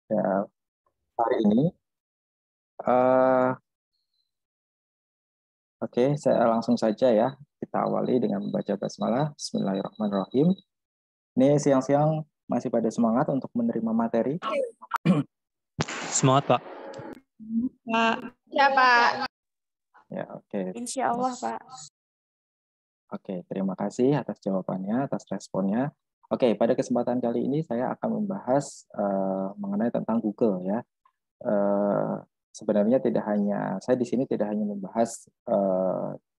Ya, hari ini, eh, oke, saya langsung saja ya. Kita awali dengan membaca basmalah. Bismillahirrahmanirrahim. Ini siang-siang masih pada semangat untuk menerima materi. Semangat, Pak. Pak. Ya, Pak. Ya, oke. Insya Allah, Pak. Oke, terima kasih atas jawabannya, atas responnya. Oke, pada kesempatan kali ini saya akan membahas mengenai tentang Google ya. Eh, Sebenarnya tidak hanya saya di sini tidak hanya membahas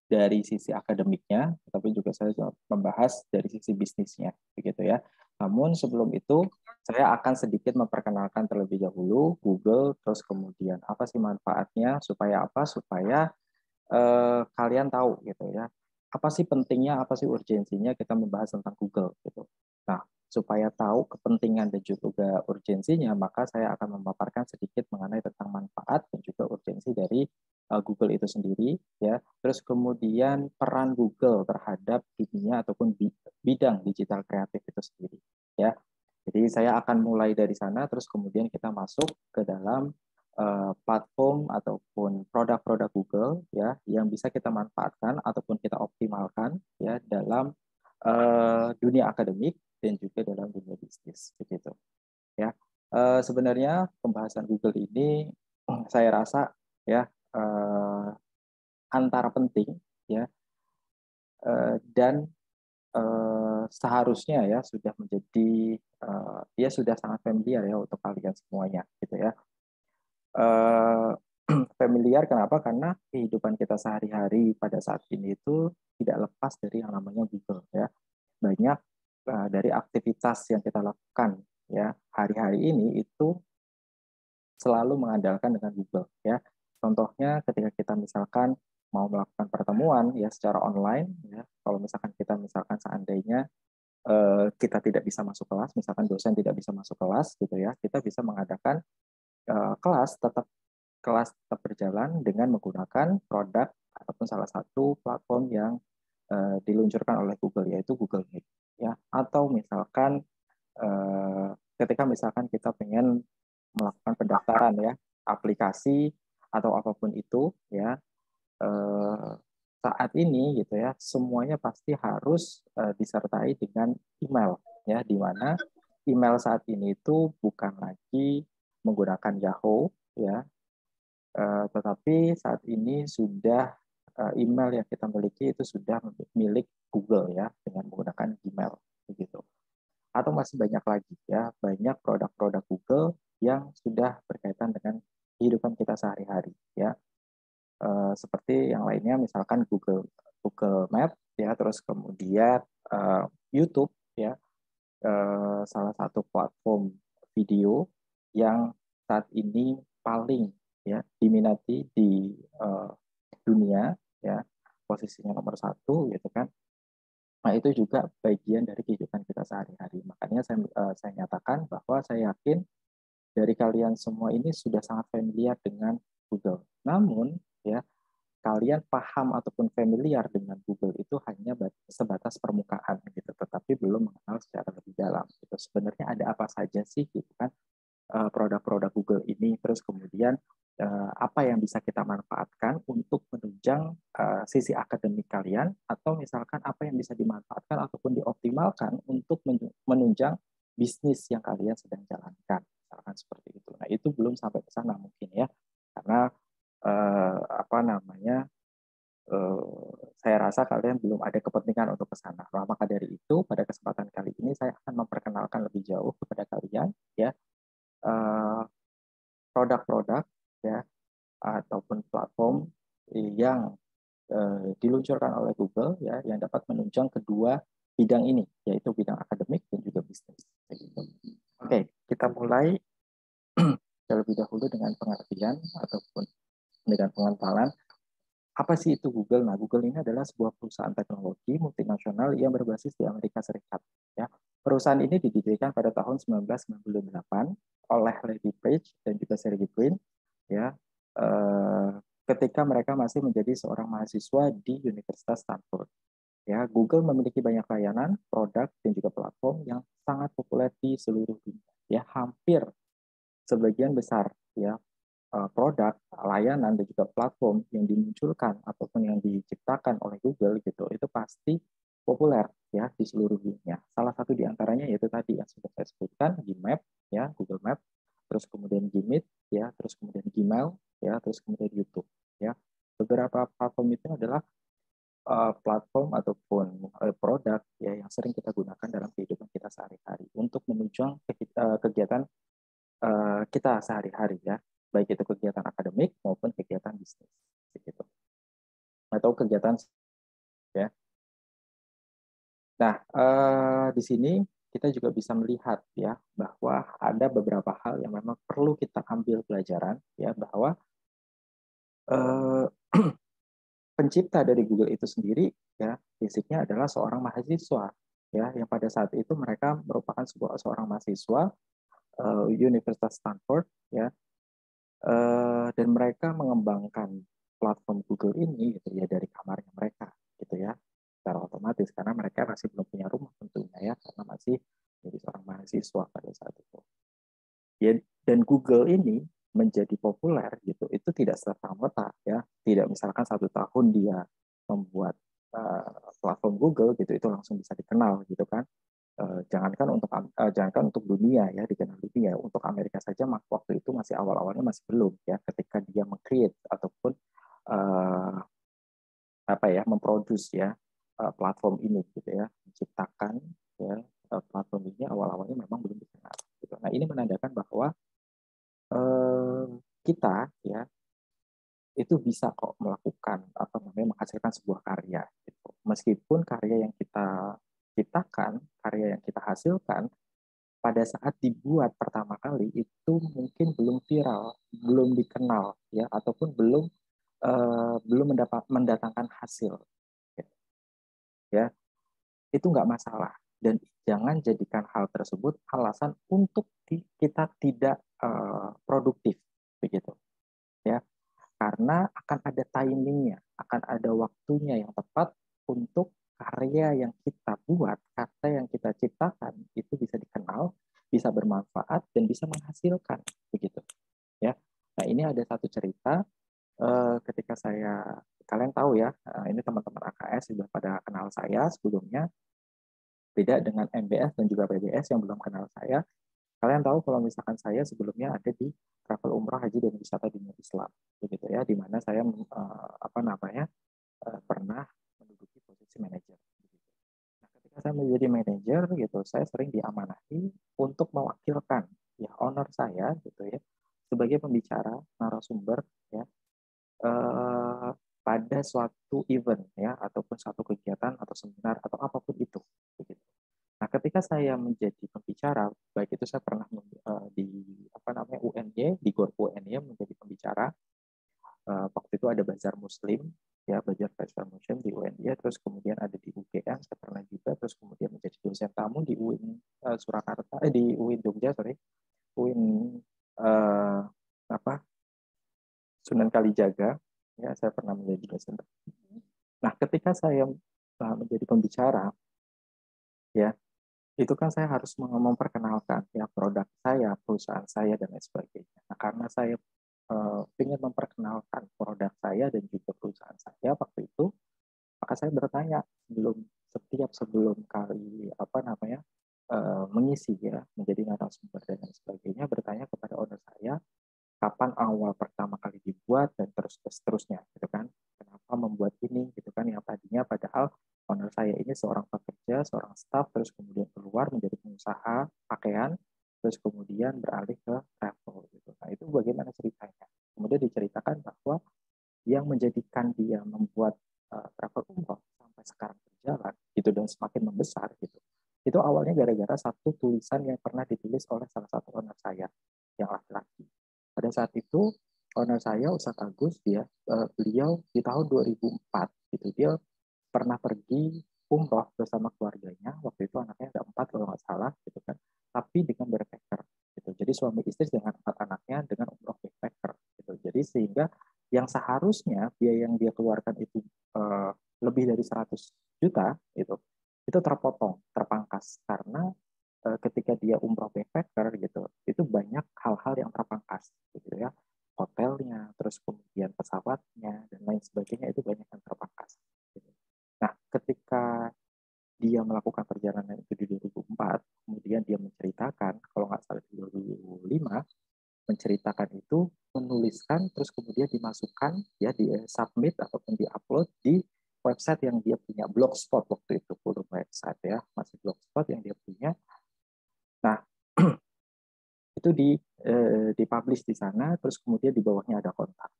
dari sisi akademiknya, tapi juga saya membahas dari sisi bisnisnya, begitu ya. Namun sebelum itu saya akan sedikit memperkenalkan terlebih dahulu Google, terus kemudian apa sih manfaatnya, supaya apa? Supaya kalian tahu gitu ya. Apa sih pentingnya, apa sih urgensinya kita membahas tentang Google gitu. Nah, supaya tahu kepentingan dan juga urgensinya, maka saya akan memaparkan sedikit mengenai tentang manfaat dan juga urgensi dari Google itu sendiri ya. Terus kemudian peran Google terhadap dunia ataupun bidang digital kreatif itu sendiri ya. Jadi saya akan mulai dari sana terus kemudian kita masuk ke dalam platform ataupun produk-produk Google ya yang bisa kita manfaatkan ataupun kita optimalkan ya dalam dunia akademik dan juga dalam dunia bisnis begitu ya. Sebenarnya pembahasan Google ini saya rasa ya antara penting ya dan seharusnya ya sudah menjadi ya sudah sangat familiar ya untuk kalian semuanya gitu ya. eh, Familiar kenapa? Karena kehidupan kita sehari-hari pada saat ini itu tidak lepas dari yang namanya Google ya. Banyak dari aktivitas yang kita lakukan ya hari-hari ini itu selalu mengandalkan dengan Google ya. Contohnya ketika kita misalkan mau melakukan pertemuan ya secara online ya. Kalau misalkan kita misalkan seandainya kita tidak bisa masuk kelas, misalkan dosen tidak bisa masuk kelas gitu ya, kita bisa mengadakan kelas tetap berjalan dengan menggunakan produk ataupun salah satu platform yang diluncurkan oleh Google yaitu Google Meet ya. Atau misalkan ketika misalkan kita pengen melakukan pendaftaran ya aplikasi atau apapun itu ya, eh, saat ini gitu ya semuanya pasti harus disertai dengan email ya, di mana email saat ini itu bukan lagi menggunakan Yahoo ya. Tetapi saat ini sudah email yang kita miliki itu sudah milik Google ya dengan menggunakan Gmail begitu. Atau masih banyak lagi ya, banyak produk-produk Google yang sudah berkaitan dengan kehidupan kita sehari-hari ya. Seperti yang lainnya misalkan Google Google Map ya, terus kemudian YouTube ya, salah satu platform video yang saat ini paling ya diminati di dunia ya, posisinya nomor satu gitu kan. Nah itu juga bagian dari kehidupan kita sehari-hari. Makanya saya nyatakan bahwa saya yakin dari kalian semua ini sudah sangat familiar dengan Google. Namun ya kalian paham ataupun familiar dengan Google itu hanya sebatas permukaan gitu, tetapi belum mengenal secara lebih dalam. Gitu. Sebenarnya ada apa saja sih gitu kan produk-produk Google ini, terus kemudian apa yang bisa kita manfaatkan untuk menunjang sisi akademik kalian, atau misalkan apa yang bisa dimanfaatkan ataupun dioptimalkan untuk menunjang bisnis yang kalian sedang jalankan, misalkan seperti itu. Nah itu belum sampai ke sana mungkin ya, karena apa namanya saya rasa kalian belum ada kepentingan untuk ke sana. Nah, maka dari itu pada kesempatan kali ini saya akan memperkenalkan lebih jauh kepada kalian ya eh, produk-produk ya ataupun platform yang diluncurkan oleh Google ya yang dapat menunjang kedua bidang ini, yaitu bidang akademik dan juga bisnis. Oke, kita mulai terlebih dahulu dengan pengertian ataupun dengan pengenalan apa sih itu Google. Nah, Google ini adalah sebuah perusahaan teknologi multinasional yang berbasis di Amerika Serikat. Ya. Perusahaan ini didirikan pada tahun 1998 oleh Larry Page dan juga Sergey Brin ya, ketika mereka masih menjadi seorang mahasiswa di Universitas Stanford. Ya, Google memiliki banyak layanan, produk, dan juga platform yang sangat populer di seluruh dunia. Ya, hampir sebagian besar ya produk, layanan dan juga platform yang dimunculkan ataupun yang diciptakan oleh Google gitu itu pasti populer ya di seluruh dunia. Salah satu di antaranya yaitu tadi yang sudah saya sebutkan, Gmap ya, Google Map, terus kemudian Gmeet ya, terus kemudian Gmail ya, terus kemudian YouTube ya. Beberapa platform itu adalah platform ataupun produk ya yang sering kita gunakan dalam kehidupan kita sehari-hari untuk menunjang kegiatan kita sehari-hari ya, baik itu kegiatan akademik maupun kegiatan bisnis gitu atau kegiatan ya. Nah, di sini kita juga bisa melihat ya bahwa ada beberapa hal yang memang perlu kita ambil pelajaran ya, bahwa pencipta dari Google itu sendiri ya basicnya adalah seorang mahasiswa ya, yang pada saat itu mereka merupakan seorang mahasiswa Universitas Stanford ya, dan mereka mengembangkan platform Google ini gitu ya dari kamarnya mereka gitu ya, secara otomatis karena mereka masih belum punya rumah tentunya ya, karena masih jadi seorang mahasiswa pada saat itu ya. Dan Google ini menjadi populer gitu itu tidak serta-merta ya, tidak misalkan 1 tahun dia membuat platform Google gitu itu langsung bisa dikenal gitu kan. Jangankan untuk dunia ya, dikenal dunia, untuk Amerika saja waktu itu masih awal-awalnya masih belum ya, ketika dia meng-create ataupun uh, memproduce ya platform ini gitu ya, menciptakan ya platform ini awal-awalnya memang belum dikenal gitu. Nah, ini menandakan bahwa kita ya itu bisa kok melakukan menghasilkan sebuah karya gitu. Meskipun karya yang kita ciptakan, karya yang kita hasilkan pada saat dibuat pertama kali itu mungkin belum viral, belum dikenal ya, ataupun belum mendatangkan hasil gitu, ya. Itu nggak masalah, dan jangan jadikan hal tersebut alasan untuk kita tidak produktif begitu ya, karena akan ada timingnya, akan ada waktunya yang tepat untuk karya yang kita buat, kata yang kita ciptakan itu bisa dikenal, bisa bermanfaat dan bisa menghasilkan begitu ya. Nah, ini ada satu cerita ketika kalian tahu ya, ini teman-teman AKS sudah pada kenal saya sebelumnya, beda dengan MBS dan juga PBS yang belum kenal saya. Kalian tahu kalau misalkan saya sebelumnya ada di travel umrah, haji dan wisata dunia Islam, begitu ya, di mana saya pernah menduduki posisi manajer. Nah, ketika saya menjadi manajer gitu, saya sering diamanahi untuk mewakilkan ya owner saya gitu ya sebagai pembicara narasumber ya pada suatu event ya ataupun suatu kegiatan atau seminar atau apapun itu begitu. Nah, ketika saya menjadi pembicara, baik itu saya pernah di UNY, di GOR UNY menjadi pembicara. Waktu itu ada Bazar Muslim, ya Bazar Festival Muslim di UNY, terus kemudian ada di UGM, saya pernah juga, terus kemudian menjadi dosen tamu di UIN Surakarta, di UIN Jogja, UIN uh, Sunan Kalijaga, ya saya pernah menjadi dosen. Nah, ketika saya menjadi pembicara, ya itu kan saya harus memperkenalkan ya produk saya, perusahaan saya dan lain sebagainya. Nah, karena saya ingin memperkenalkan produk saya dan juga perusahaan saya waktu itu, maka saya bertanya sebelum kali mengisi ya menjadi narasumber dan lain sebagainya, bertanya kepada owner saya kapan awal pertama kali dibuat dan terusnya gitu kan, kenapa membuat ini gitu kan, yang tadinya padahal owner saya ini seorang pekerja, seorang staff, terus kemudian keluar menjadi pengusaha pakaian, terus kemudian beralih ke travel gitu. Nah, itu bagaimana ceritanya, kemudian diceritakan bahwa yang menjadikan dia membuat travel umroh sampai sekarang berjalan gitu dan semakin membesar gitu, itu awalnya gara-gara satu tulisan yang pernah ditulis oleh salah satu owner saya yang laki-laki. Pada saat itu owner saya Ustadz Agus beliau di tahun 2004 gitu, dia pernah pergi umroh bersama keluarganya, waktu itu anaknya ada 4 kalau nggak salah gitu kan, tapi dengan backpacker gitu. Jadi suami istri dengan 4 anaknya dengan umroh backpacker gitu. Jadi sehingga yang seharusnya biaya yang dia keluarkan itu lebih dari 100 juta itu terpotong, terpangkas karena ketika dia umroh backpacker gitu, itu banyak hal-hal hal yang terpangkas, gitu ya. Hotelnya, terus kemudian pesawatnya, dan lain sebagainya itu banyak yang terpangkas. Gitu. Nah, ketika dia melakukan perjalanan itu di 2004, kemudian dia menceritakan, kalau nggak salah di 2005, menceritakan itu, menuliskan, terus kemudian dimasukkan, ya di submit ataupun di-upload di website yang dia punya, Blogspot waktu itu, belum website ya, masih Blogspot yang dia punya. Nah, itu dipublish di sana, terus kemudian di bawahnya ada kontak.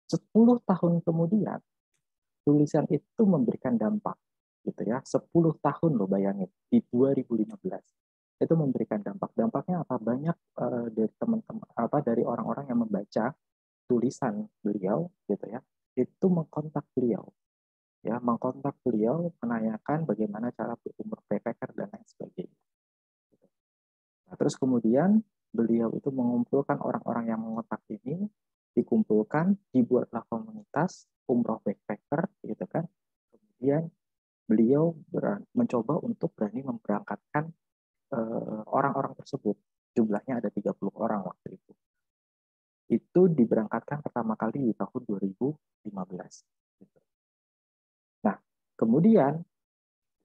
10 tahun kemudian, tulisan itu memberikan dampak, gitu ya. 10 tahun loh, bayangin, di 2015 itu memberikan dampak. Dampaknya apa? Banyak dari teman-teman, dari orang-orang yang membaca tulisan beliau, gitu ya, itu mengkontak beliau, ya, mengkontak beliau, menanyakan bagaimana cara berumur backpacker dan lain sebagainya. Nah, terus kemudian beliau itu mengumpulkan orang-orang yang mengontak ini, dikumpulkan, dibuatlah komunitas umroh backpacker, gitu kan. Kemudian beliau mencoba untuk berani memberangkatkan orang-orang tersebut. Jumlahnya ada 30 orang waktu itu. Itu diberangkatkan pertama kali di tahun 2015. Gitu. Nah, kemudian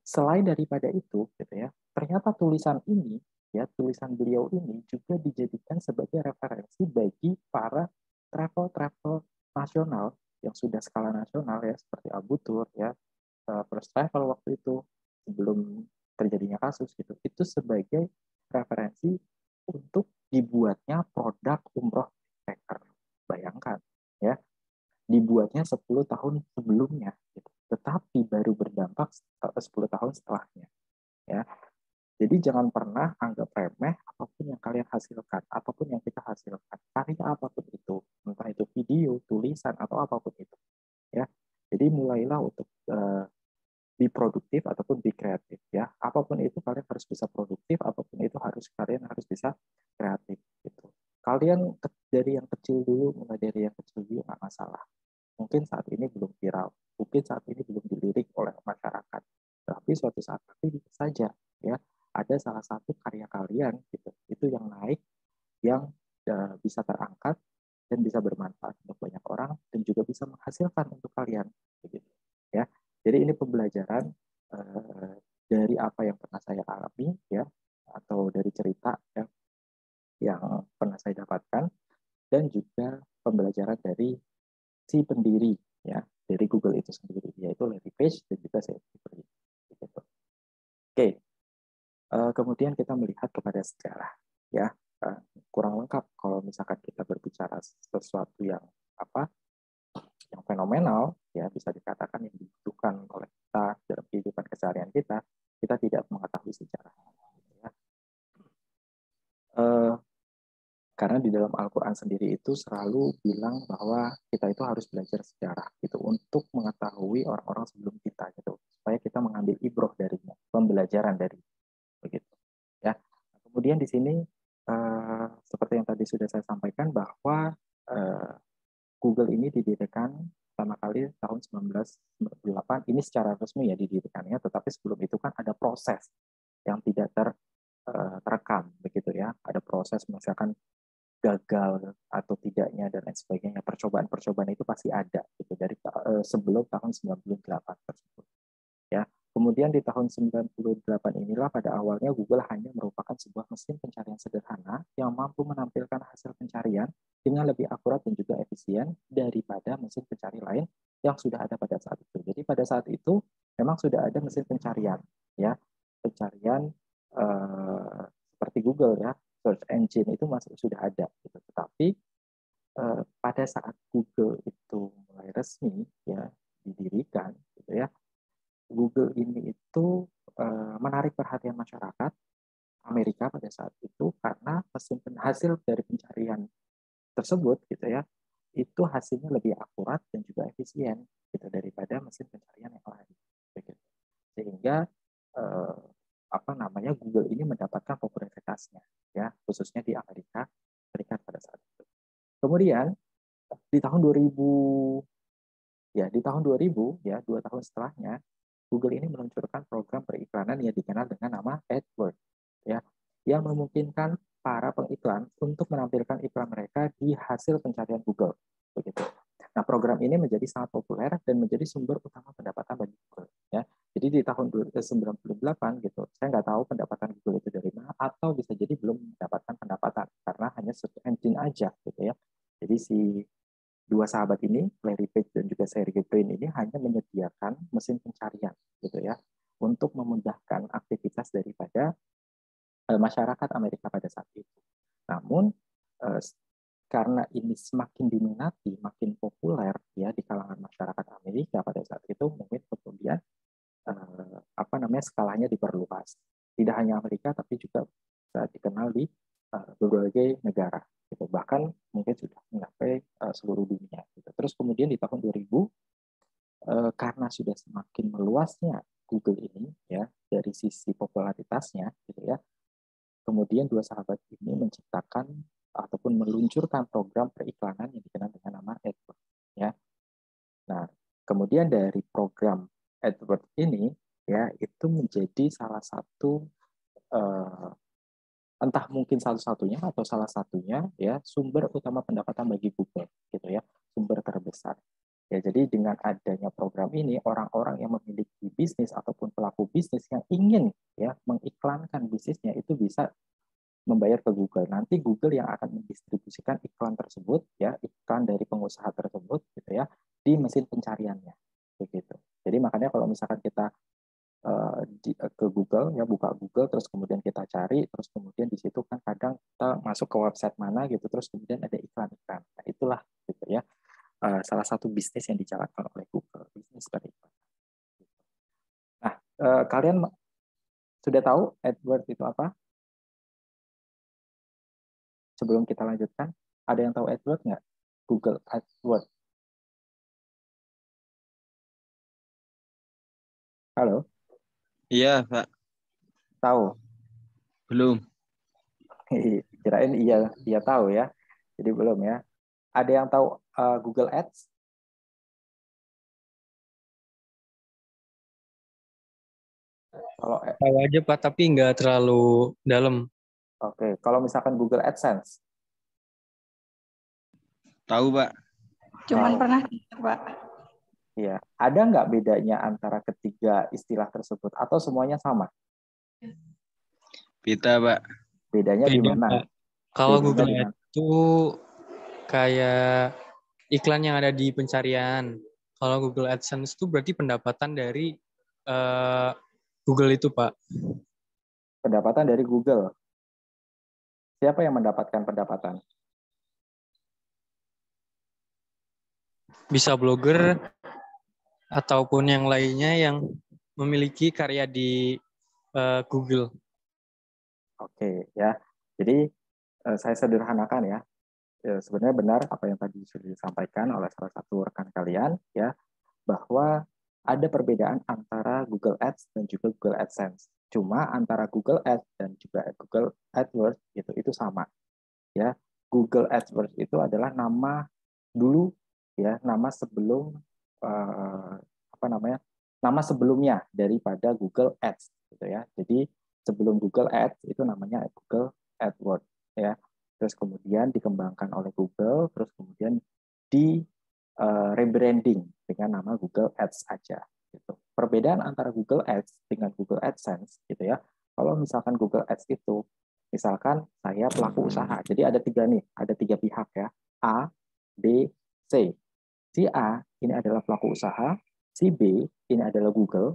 selain daripada itu, gitu ya, ternyata tulisan ini, ya, tulisan beliau ini juga dijadikan sebagai referensi bagi para travel nasional yang sudah skala nasional, ya, seperti Abu Tur, ya, First Travel waktu itu sebelum terjadinya kasus gitu, itu sebagai referensi untuk dibuatnya produk umroh backpacker. Bayangkan, ya, dibuatnya 10 tahun sebelumnya, gitu. Tetapi baru berdampak 10 tahun setelahnya, ya. Jadi jangan pernah anggap remeh apapun yang kalian hasilkan, apapun yang kita hasilkan, karya apapun itu, entah itu video, tulisan, atau apapun itu, ya. Jadi mulailah untuk be produktif ataupun be kreatif, ya. Apapun itu kalian harus bisa produktif, apapun itu kalian harus bisa kreatif, gitu. Kalian dari yang kecil dulu, mulai dari yang kecil dulu, nggak masalah. Mungkin saat ini belum viral, mungkin saat ini belum dilirik oleh masyarakat, tapi suatu saat nanti bisa saja, ya, ada salah satu karya kalian gitu, itu yang naik, yang bisa terangkat dan bisa bermanfaat untuk banyak orang dan juga bisa menghasilkan untuk kalian, begitu, ya. Jadi ini pembelajaran dari apa yang pernah saya alami, ya, atau dari cerita, ya, yang pernah saya dapatkan, dan juga pembelajaran dari si pendiri, ya, dari Google itu sendiri, yaitu Larry Page dan juga Sergey Brin. Gitu. Oke, kemudian kita melihat kepada sejarah, ya. Kurang lengkap kalau misalkan kita berbicara sesuatu yang yang fenomenal, ya, bisa dikatakan yang dibutuhkan oleh kita dalam kehidupan keseharian kita tidak mengetahui sejarah, ya. Karena di dalam Al-Quran sendiri itu selalu bilang bahwa kita itu harus belajar sejarah gitu untuk mengetahui orang-orang sebelum kita gitu, supaya kita mengambil ibroh darinya, pembelajaran dari begitu, ya. Kemudian di sini seperti yang tadi sudah saya sampaikan bahwa Google ini didirikan pertama kali tahun 1998, ini secara resmi ya didirikannya, tetapi sebelum itu kan ada proses yang tidak terekam begitu, ya. Ada proses misalkan gagal atau tidaknya dan lain sebagainya, percobaan itu pasti ada gitu dari sebelum tahun 98 tersebut, ya. Kemudian di tahun 98 inilah pada awalnya Google hanya merupakan sebuah mesin pencarian sederhana yang mampu menampilkan hasil pencarian dengan lebih akurat dan juga efisien daripada mesin pencari lain yang sudah ada pada saat itu. Jadi pada saat itu memang sudah ada mesin pencarian, ya, pencarian seperti Google, ya, search engine itu masih sudah ada gitu. Tetapi pada saat Google itu mulai resmi, ya, didirikan gitu, ya, Google ini itu menarik perhatian masyarakat Amerika pada saat itu karena hasil dari pencarian tersebut gitu, ya, itu hasilnya lebih akurat dan juga efisien gitu daripada mesin pencarian yang lain, begitu. Sehingga Google ini mendapatkan popularitasnya, ya, khususnya di Amerika Serikat pada saat itu. Kemudian di tahun 2000, ya, di tahun 2000, ya, 2 tahun setelahnya, Google ini meluncurkan program periklanan yang dikenal dengan nama AdWords, ya, yang memungkinkan para pengiklan untuk menampilkan iklan mereka di hasil pencarian Google. Begitu. Nah, program ini menjadi sangat populer dan menjadi sumber utama pendapatan bagi Google. Ya. Jadi di tahun 1998 gitu, saya nggak tahu pendapatan Google itu dari mana, atau bisa jadi belum mendapatkan pendapatan karena hanya search engine aja gitu ya. Jadi si dua sahabat ini, Larry Page dan juga Sergey Brin ini hanya menyediakan mesin pencarian gitu ya untuk memudahkan aktivitas daripada masyarakat Amerika pada saat itu. Namun karena ini semakin diminati, makin populer ya di kalangan masyarakat Amerika pada saat itu, mungkin kemudian skalanya diperluas. Tidak hanya Amerika, tapi juga dikenal di berbagai negara. Gitu. Bahkan mungkin sudah mencapai seluruh dunia. Gitu. Terus kemudian di tahun 2000, karena sudah semakin meluasnya Google ini, ya dari sisi popularitasnya, gitu ya. Kemudian dua sahabat ini menciptakan ataupun meluncurkan program periklanan yang dikenal dengan nama AdWords. Ya. Nah, kemudian dari program AdWords ini, ya itu menjadi salah satu entah mungkin satu-satunya atau salah satunya ya sumber utama pendapatan bagi Google, gitu ya, sumber terbesar. Ya, jadi dengan adanya program ini, orang-orang yang memiliki bisnis ataupun pelaku bisnis yang ingin ya mengiklankan bisnisnya itu bisa membayar ke Google. Nanti Google yang akan mendistribusikan iklan tersebut, ya iklan dari pengusaha tersebut, gitu ya, di mesin pencariannya, begitu. Jadi makanya kalau misalkan kita ke Google, ya buka Google, terus kemudian kita cari, terus kemudian di situ kan kadang kita masuk ke website mana gitu, terus kemudian ada iklan-iklan. Nah, itulah gitu ya salah satu bisnis yang dijalankan oleh Google, bisnis beriklan. Nah, kalian sudah tahu AdWords itu apa? Sebelum kita lanjutkan, ada yang tahu AdWords nggak? Google AdWords. Halo? Iya, Pak. Tahu? Belum. Kirain iya tahu ya. Jadi belum ya. Ada yang tahu Google Ads? Kalau Tahu aja Pak, tapi nggak terlalu dalam. Oke, kalau misalkan Google AdSense? Tahu, Pak. Cuman Tahu. pernah dengar, Pak. Iya. Ada nggak bedanya antara ketiga istilah tersebut? Atau semuanya sama? Beda, Pak. Bedanya di Beda, mana? Pak. Kalau Bedanya Google di mana? Ads itu kayak iklan yang ada di pencarian. Kalau Google AdSense itu berarti pendapatan dari Google itu, Pak. Pendapatan dari Google. Siapa yang mendapatkan pendapatan? Bisa blogger ataupun yang lainnya yang memiliki karya di Google. Oke, ya. Jadi saya sederhanakan ya. Sebenarnya benar apa yang tadi sudah disampaikan oleh salah satu rekan kalian ya, bahwa ada perbedaan antara Google Ads dan juga Google AdSense. Cuma antara Google Ads dan juga Google AdWords itu sama ya. Google AdWords itu adalah nama dulu ya, nama sebelum nama sebelumnya daripada Google Ads gitu ya. Jadi sebelum Google Ads itu namanya Google AdWords ya. Terus kemudian dikembangkan oleh Google, terus kemudian di rebranding dengan nama Google Ads aja gitu. Perbedaan antara Google Ads dengan Google AdSense gitu ya. Kalau misalkan Google Ads itu misalkan saya pelaku usaha. Jadi ada tiga pihak ya. A, B, C. Si A ini adalah pelaku usaha, si B ini adalah Google,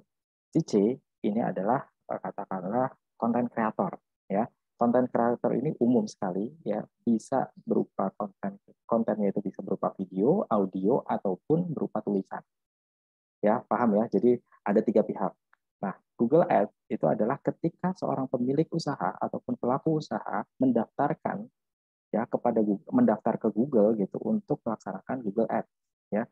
si C ini adalah katakanlah konten kreator ya. Konten kreator ini umum sekali ya, bisa berupa kontennya itu bisa berupa video, audio ataupun berupa tulisan. Ya, paham ya? Jadi ada tiga pihak. Nah, Google Ads itu adalah ketika seorang pemilik usaha ataupun pelaku usaha mendaftarkan ya kepada Google, mendaftar ke Google gitu untuk melaksanakan Google Ads ya,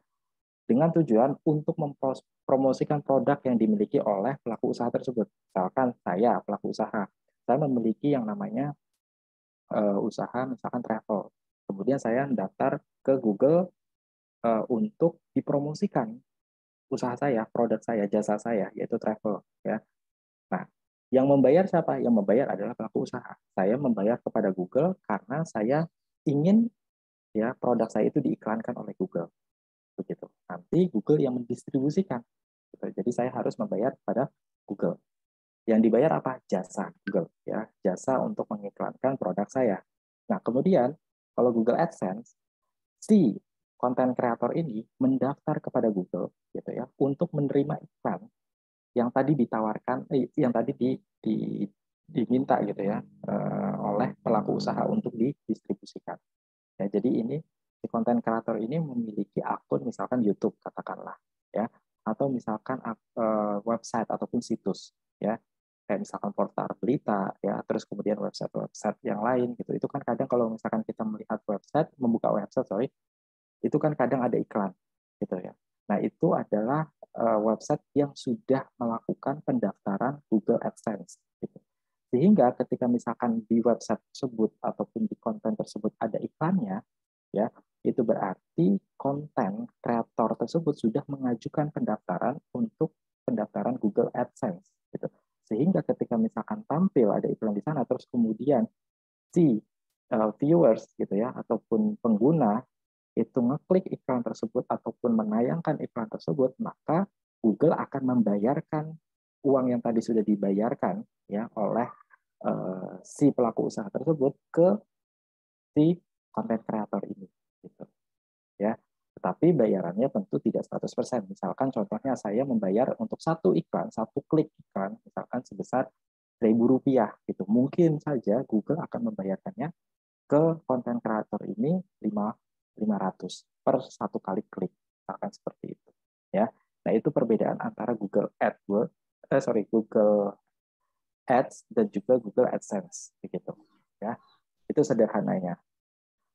dengan tujuan untuk mempromosikan produk yang dimiliki oleh pelaku usaha tersebut. Misalkan saya pelaku usaha, saya memiliki yang namanya usaha misalkan travel. Kemudian saya mendaftar ke Google untuk dipromosikan usaha saya, produk saya, jasa saya, yaitu travel. Ya. Nah, Yang membayar siapa? Yang membayar adalah pelaku usaha. Saya membayar kepada Google karena saya ingin ya produk saya itu diiklankan oleh Google. Begitu. Nanti Google yang mendistribusikan. Gitu. Jadi saya harus membayar kepada Google. Yang dibayar apa? Jasa Google, ya, jasa untuk mengiklankan produk saya. Nah, kemudian kalau Google AdSense, si konten kreator ini mendaftar kepada Google, gitu ya, untuk menerima iklan yang tadi ditawarkan, yang tadi diminta gitu ya oleh pelaku usaha untuk didistribusikan. Ya, jadi ini si konten kreator ini memiliki akun misalkan YouTube katakanlah, ya, atau misalkan website ataupun situs, ya, kayak misalkan portal berita, ya, terus kemudian website-website yang lain gitu. Itu kan kadang kalau misalkan kita melihat website, membuka website, sorry, itu kan kadang ada iklan, gitu ya. Nah, itu adalah website yang sudah melakukan pendaftaran Google AdSense. Gitu. Sehingga ketika misalkan di website tersebut ataupun di konten tersebut ada iklannya, ya, itu berarti konten kreator tersebut sudah mengajukan pendaftaran untuk pendaftaran Google AdSense. Gitu. Sehingga ketika misalkan tampil ada iklan di sana, terus kemudian si viewers gitu ya ataupun pengguna itu ngeklik iklan tersebut ataupun menayangkan iklan tersebut, maka Google akan membayarkan uang yang tadi sudah dibayarkan ya oleh si pelaku usaha tersebut ke si konten kreator ini gitu ya. Tetapi bayarannya tentu tidak 100%. Misalkan contohnya saya membayar untuk satu iklan, satu klik iklan misalkan sebesar Rp1.000 gitu. Mungkin saja Google akan membayarkannya ke konten kreator ini 500 per satu kali klik, misalkan seperti itu. Ya, nah itu perbedaan antara Google AdWords, Google Ads dan juga Google AdSense, begitu. Ya, itu sederhananya.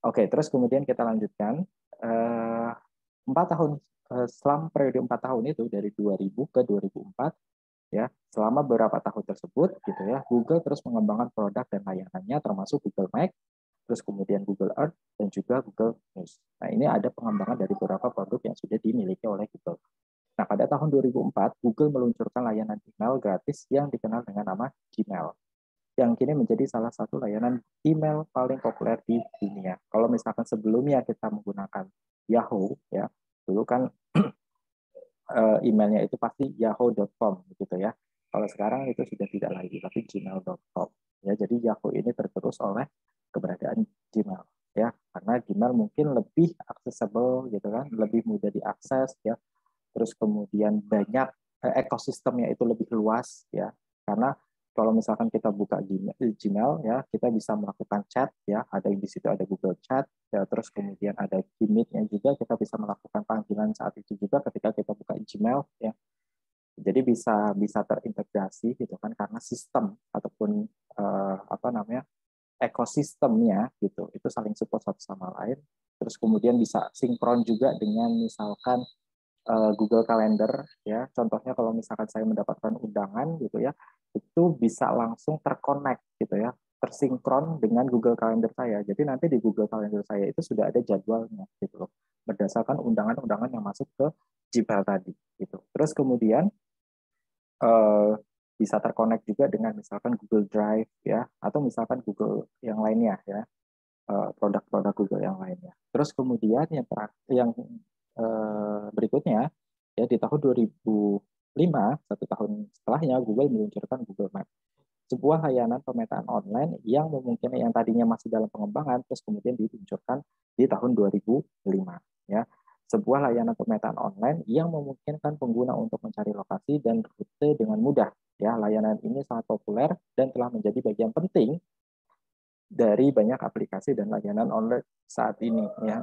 Oke, terus kemudian kita lanjutkan. 4 tahun selama periode 4 tahun itu dari 2000 ke 2004, ya, selama beberapa tahun tersebut, gitu ya, Google terus mengembangkan produk dan layanannya, termasuk Google Maps, terus kemudian Google Earth, dan juga Google News. Nah, ini ada pengembangan dari beberapa produk yang sudah dimiliki oleh Google. Nah, pada tahun 2004, Google meluncurkan layanan email gratis yang dikenal dengan nama Gmail, yang kini menjadi salah satu layanan email paling populer di dunia. Kalau misalkan sebelumnya kita menggunakan Yahoo, ya, dulu kan emailnya itu pasti yahoo.com, gitu ya. Kalau sekarang itu sudah tidak lagi, tapi gmail.com. Ya, jadi Yahoo ini tergerus oleh keberadaan Gmail, ya, karena Gmail mungkin lebih accessible, gitu kan, lebih mudah diakses, ya. Terus kemudian banyak ekosistemnya itu lebih luas, ya, karena kalau misalkan kita buka Gmail, ya, kita bisa melakukan chat, ya, ada di situ ada Google Chat, ya, terus kemudian ada Gmeet-nya juga, kita bisa melakukan panggilan saat itu juga ketika kita buka Gmail, ya. Jadi bisa bisa terintegrasi gitu kan karena sistem ataupun apa namanya ekosistemnya gitu itu saling support satu sama lain. Terus kemudian bisa sinkron juga dengan misalkan Google Calendar, ya. Contohnya kalau misalkan saya mendapatkan undangan gitu ya, itu bisa langsung terkonek gitu ya, tersinkron dengan Google Calendar saya. Jadi nanti di Google Calendar saya itu sudah ada jadwalnya gitu loh, berdasarkan undangan-undangan yang masuk ke Gmail tadi gitu. Terus kemudian eh, bisa terkonek juga dengan misalkan Google Drive, ya, atau misalkan Google yang lainnya, ya, produk-produk Google yang lainnya. Terus kemudian yang berikutnya, ya, di tahun 2005, 1 tahun setelahnya, Google meluncurkan Google Maps, sebuah layanan pemetaan online yang memungkinkan yang tadinya masih dalam pengembangan, terus kemudian diluncurkan di tahun 2005. Ya, sebuah layanan pemetaan online yang memungkinkan pengguna untuk mencari lokasi dan rute dengan mudah. Ya, layanan ini sangat populer dan telah menjadi bagian penting dari banyak aplikasi dan layanan online saat ini. Ya,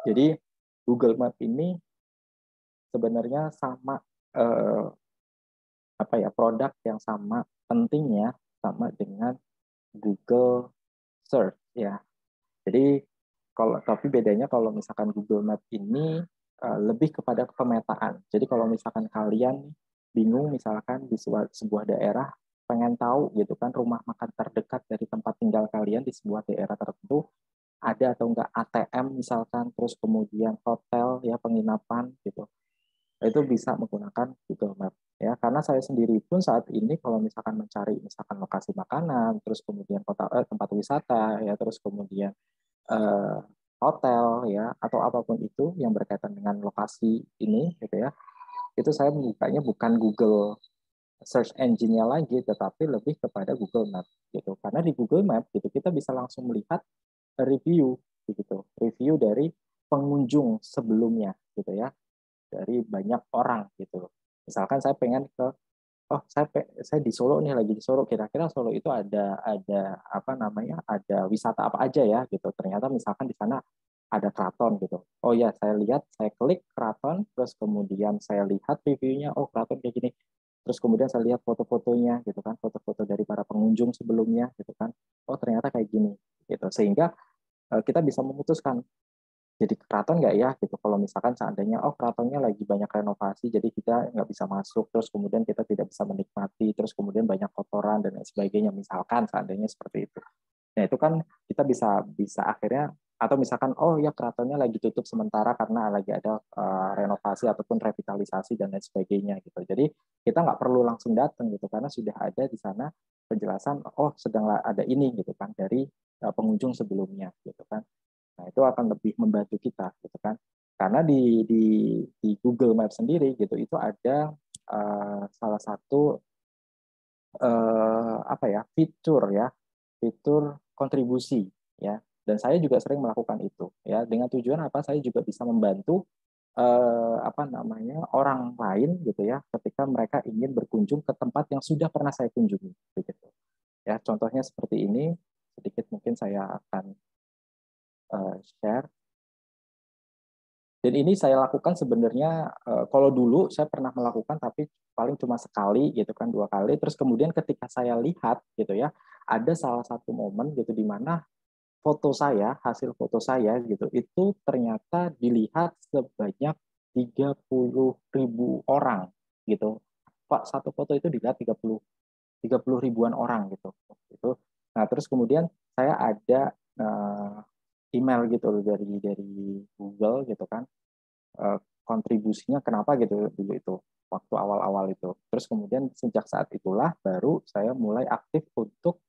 jadi Google Maps ini sebenarnya sama apa ya produk yang sama pentingnya sama dengan Google Search, ya. Jadi tapi bedanya kalau misalkan Google Map ini lebih kepada pemetaan. Jadi kalau misalkan kalian bingung misalkan di sebuah daerah pengen tahu gitu kan rumah makan terdekat dari tempat tinggal kalian di sebuah daerah tertentu ada atau enggak ATM misalkan, terus kemudian hotel ya penginapan gitu. Itu bisa menggunakan Google Map. Ya, karena saya sendiri pun saat ini kalau misalkan mencari misalkan lokasi makanan, terus kemudian tempat wisata, ya, terus kemudian eh, hotel, ya, atau apapun itu yang berkaitan dengan lokasi ini, gitu ya, itu saya membukanya bukan Google search engine-nya lagi, tetapi lebih kepada Google Map, gitu. Karena di Google Map, gitu, kita bisa langsung melihat review, gitu, review dari pengunjung sebelumnya, gitu ya, dari banyak orang, gitu. Misalkan saya pengen ke oh saya di Solo nih, lagi di Solo, kira-kira Solo itu ada apa namanya, ada wisata apa aja ya, gitu. Ternyata misalkan di sana ada keraton, gitu. Oh ya, saya lihat, saya klik keraton, terus kemudian saya lihat reviewnya, oh keraton kayak gini, terus kemudian saya lihat foto-fotonya, gitu kan, foto-foto dari para pengunjung sebelumnya, gitu kan, oh ternyata kayak gini, gitu. Sehingga kita bisa memutuskan jadi keraton nggak ya, gitu. Kalau misalkan seandainya oh keratonnya lagi banyak renovasi, jadi kita nggak bisa masuk, terus kemudian kita tidak bisa menikmati, terus kemudian banyak kotoran dan lain sebagainya, misalkan seandainya seperti itu. Nah itu kan kita bisa bisa akhirnya, atau misalkan oh ya keratonnya lagi tutup sementara karena lagi ada renovasi ataupun revitalisasi dan lain sebagainya, gitu. Jadi kita nggak perlu langsung datang, gitu, karena sudah ada di sana penjelasan oh sedang ada ini, gitu kan, dari pengunjung sebelumnya, gitu kan. Nah, itu akan lebih membantu kita, gitu kan. Karena di Google Maps sendiri, gitu, itu ada salah satu apa ya, fitur kontribusi, ya. Dan saya juga sering melakukan itu, ya. Dengan tujuan apa? Saya juga bisa membantu apa namanya, orang lain, gitu ya, ketika mereka ingin berkunjung ke tempat yang sudah pernah saya kunjungi, begitu. Ya, contohnya seperti ini, sedikit mungkin saya akan share. Dan ini saya lakukan sebenarnya kalau dulu saya pernah melakukan tapi paling cuma sekali, gitu kan, 2 kali. Terus kemudian ketika saya lihat, gitu ya, ada salah satu momen, gitu, di mana foto saya, hasil foto saya, gitu, itu ternyata dilihat sebanyak 30.000 orang, gitu. Pak, satu foto itu dilihat 30 ribuan orang, gitu. Itu. Nah, terus kemudian saya ada email, gitu, dari Google, gitu kan, kontribusinya kenapa, gitu, dulu itu waktu awal-awal itu. Terus kemudian sejak saat itulah baru saya mulai aktif untuk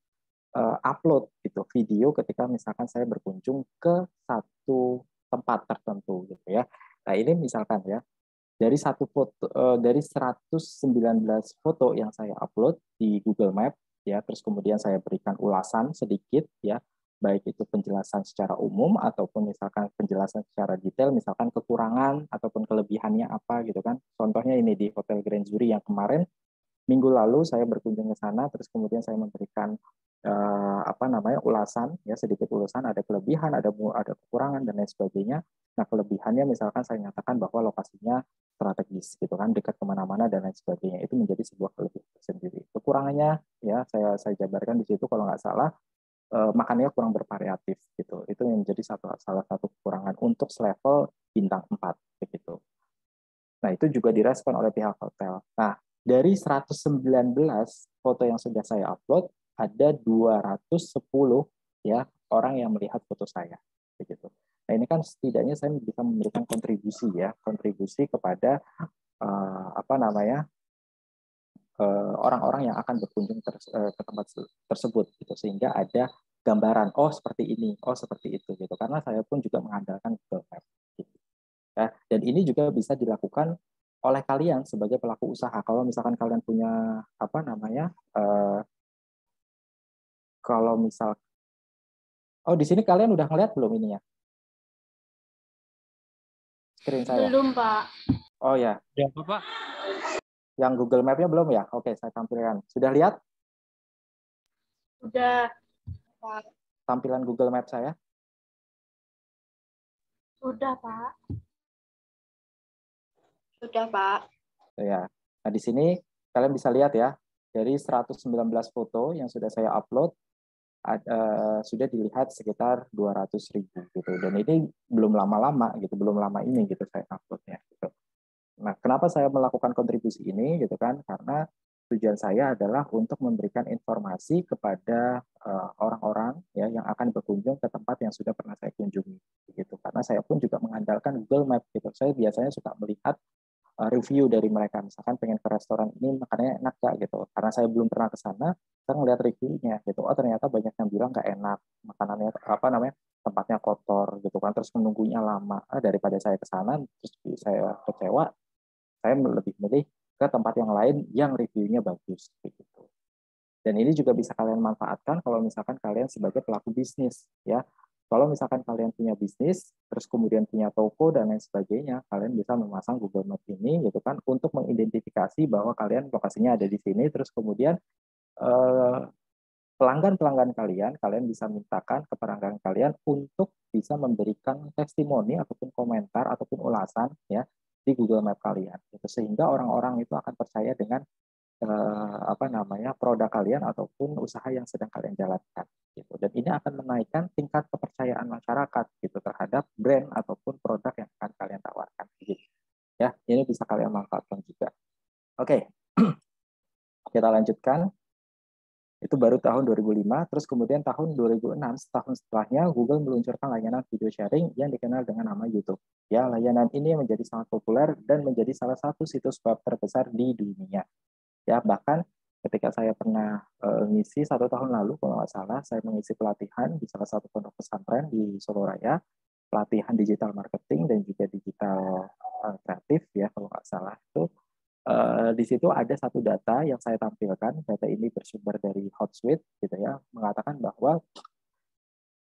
upload, gitu, video ketika misalkan saya berkunjung ke satu tempat tertentu, gitu ya. Nah ini misalkan ya, dari satu foto dari 119 foto yang saya upload di Google Map, ya, terus kemudian saya berikan ulasan sedikit, ya, baik itu penjelasan secara umum ataupun misalkan penjelasan secara detail, misalkan kekurangan ataupun kelebihannya apa, gitu kan. Contohnya ini di Hotel Grand Jury yang kemarin minggu lalu saya berkunjung ke sana, terus kemudian saya memberikan apa namanya, ulasan, ya, sedikit ulasan, ada kelebihan, ada kekurangan dan lain sebagainya. Nah kelebihannya misalkan saya nyatakan bahwa lokasinya strategis, gitu kan, dekat kemana-mana dan lain sebagainya, itu menjadi sebuah kelebihan tersendiri. Kekurangannya, ya, saya jabarkan di situ kalau nggak salah makannya kurang bervariatif, gitu. Itu yang menjadi salah satu kekurangan untuk selevel bintang 4, begitu. Nah, itu juga direspon oleh pihak hotel. Nah, dari 119 foto yang sudah saya upload, ada 210, ya, orang yang melihat foto saya, begitu. Nah, ini kan setidaknya saya bisa memberikan kontribusi, ya, kontribusi kepada apa namanya, orang-orang yang akan berkunjung ke tempat tersebut, gitu, sehingga ada gambaran, oh seperti ini, oh seperti itu, gitu. Karena saya pun juga mengandalkan Google Maps, gitu. Ya, dan ini juga bisa dilakukan oleh kalian sebagai pelaku usaha. Kalau misalkan kalian punya apa namanya, kalau misal, oh di sini kalian udah ngeliat belum ininya, screen saya? Belum, Pak. Oh ya, Ya, Pak. yang Google Map-nya belum ya? Oke, saya tampilkan. Sudah lihat Udah, Pak. tampilan Google Map saya? Sudah, Pak. Sudah, Pak. Ya. Nah, di sini kalian bisa lihat ya, dari 119 foto yang sudah saya upload, sudah dilihat sekitar 200.000, gitu. Dan ini belum lama-lama, gitu, belum lama ini, gitu, saya uploadnya, gitu. Nah, kenapa saya melakukan kontribusi ini, gitu kan? Karena tujuan saya adalah untuk memberikan informasi kepada orang-orang, ya, yang akan berkunjung ke tempat yang sudah pernah saya kunjungi, gitu. Karena saya pun juga mengandalkan Google Map, gitu. Saya biasanya suka melihat review dari mereka, misalkan pengen ke restoran ini makanannya enak gak gitu, karena saya belum pernah ke sana, saya ngeliat reviewnya gitu, oh ternyata banyak yang bilang nggak enak makanannya, apa namanya, tempatnya kotor gitu kan, terus menunggunya lama. Daripada saya ke sana terus saya kecewa, saya lebih milih ke tempat yang lain yang reviewnya bagus gitu. Dan ini juga bisa kalian manfaatkan kalau misalkan kalian sebagai pelaku bisnis ya. Kalau misalkan kalian punya bisnis, terus kemudian punya toko dan lain sebagainya, kalian bisa memasang Google Map ini gitu kan untuk mengidentifikasi bahwa kalian lokasinya ada di sini, terus kemudian pelanggan-pelanggan kalian, kalian bisa mintakan ke pelanggan kalian untuk bisa memberikan testimoni ataupun komentar ataupun ulasan ya di Google Map kalian. Gitu. Sehingga orang-orang itu akan percaya dengan apa namanya, produk kalian ataupun usaha yang sedang kalian jalankan gitu. Dan ini akan menaikkan tingkat kepercayaan masyarakat gitu terhadap brand ataupun produk yang akan kalian tawarkan gitu. Ya, ini bisa kalian manfaatkan juga. Oke. Kita lanjutkan. Itu baru tahun 2005, terus kemudian tahun 2006, setahun setelahnya Google meluncurkan layanan video sharing yang dikenal dengan nama YouTube. Ya, layanan ini menjadi sangat populer dan menjadi salah satu situs web terbesar di dunia. Ya, bahkan ketika saya pernah ngisi 1 tahun lalu, kalau nggak salah, saya mengisi pelatihan di salah satu pondok pesantren di Solo Raya, pelatihan digital marketing dan juga digital kreatif ya, kalau nggak salah itu. Di situ ada satu data yang saya tampilkan, data ini bersumber dari Hotsuite, gitu ya, mengatakan bahwa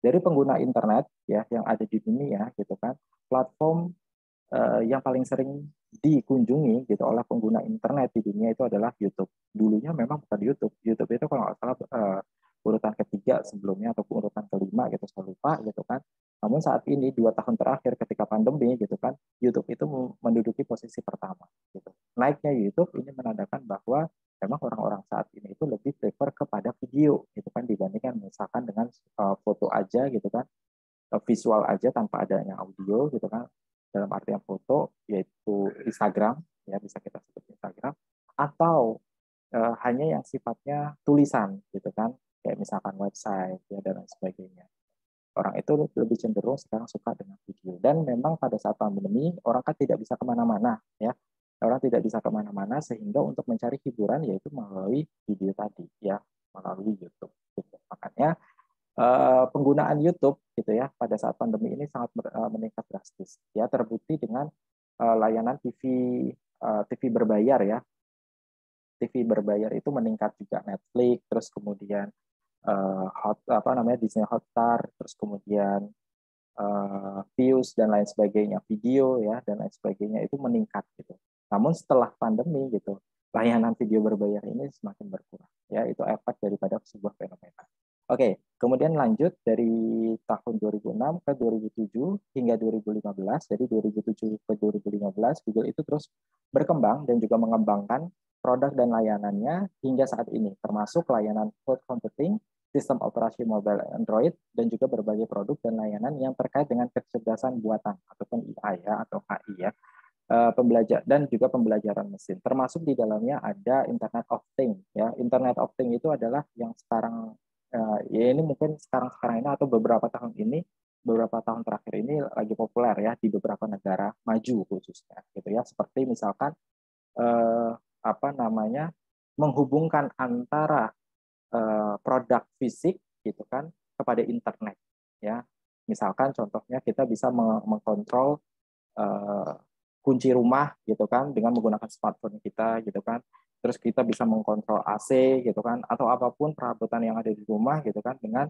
dari pengguna internet ya yang ada di dunia, gitu kan, platform yang paling sering dikunjungi gitu oleh pengguna internet di dunia itu adalah YouTube. Dulunya memang bukan YouTube. YouTube itu kalau nggak salah urutan ketiga sebelumnya atau urutan kelima gitu, saya lupa gitu kan. Namun saat ini 2 tahun terakhir ketika pandemi gitu kan, YouTube itu menduduki posisi pertama. Gitu. Naiknya YouTube ini menandakan bahwa memang orang-orang saat ini itu lebih prefer kepada video gitu kan dibandingkan misalkan dengan foto aja gitu kan, visual aja tanpa adanya audio gitu kan, dalam artian foto yaitu Instagram ya, bisa kita sebut Instagram, atau hanya yang sifatnya tulisan gitu kan, kayak misalkan website ya dan lain sebagainya. Orang itu lebih cenderung sekarang suka dengan video. Dan memang pada saat pandemi orang kan tidak bisa kemana-mana ya, orang tidak bisa kemana-mana sehingga untuk mencari hiburan yaitu melalui video tadi ya, melalui YouTube gitu. Makanya penggunaan YouTube gitu ya pada saat pandemi ini sangat meningkat drastis ya, terbukti dengan layanan TV berbayar ya. TV berbayar itu meningkat juga, Netflix, terus kemudian Disney Hotstar, terus kemudian views dan lain sebagainya, video ya dan lain sebagainya itu meningkat gitu. Namun setelah pandemi gitu, layanan video berbayar ini semakin berkurang ya, itu efek daripada sebuah fenomena. Oke, kemudian lanjut dari tahun 2006 ke 2007 hingga 2015. Jadi 2007 ke 2015 Google itu terus berkembang dan juga mengembangkan produk dan layanannya hingga saat ini, termasuk layanan cloud computing, sistem operasi mobile Android, dan juga berbagai produk dan layanan yang terkait dengan kecerdasan buatan ataupun AI ya, atau AI ya, pembelajar dan juga pembelajaran mesin. Termasuk di dalamnya ada Internet of Things ya. Internet of Things itu adalah yang sekarang ya ini mungkin sekarang ini atau beberapa tahun terakhir ini lagi populer ya di beberapa negara maju khususnya gitu ya, seperti misalkan menghubungkan antara produk fisik gitu kan kepada internet ya. Misalkan contohnya kita bisa mengkontrol kunci rumah gitu kan dengan menggunakan smartphone kita gitu kan. Terus kita bisa mengkontrol AC gitu kan, atau apapun perabotan yang ada di rumah gitu kan dengan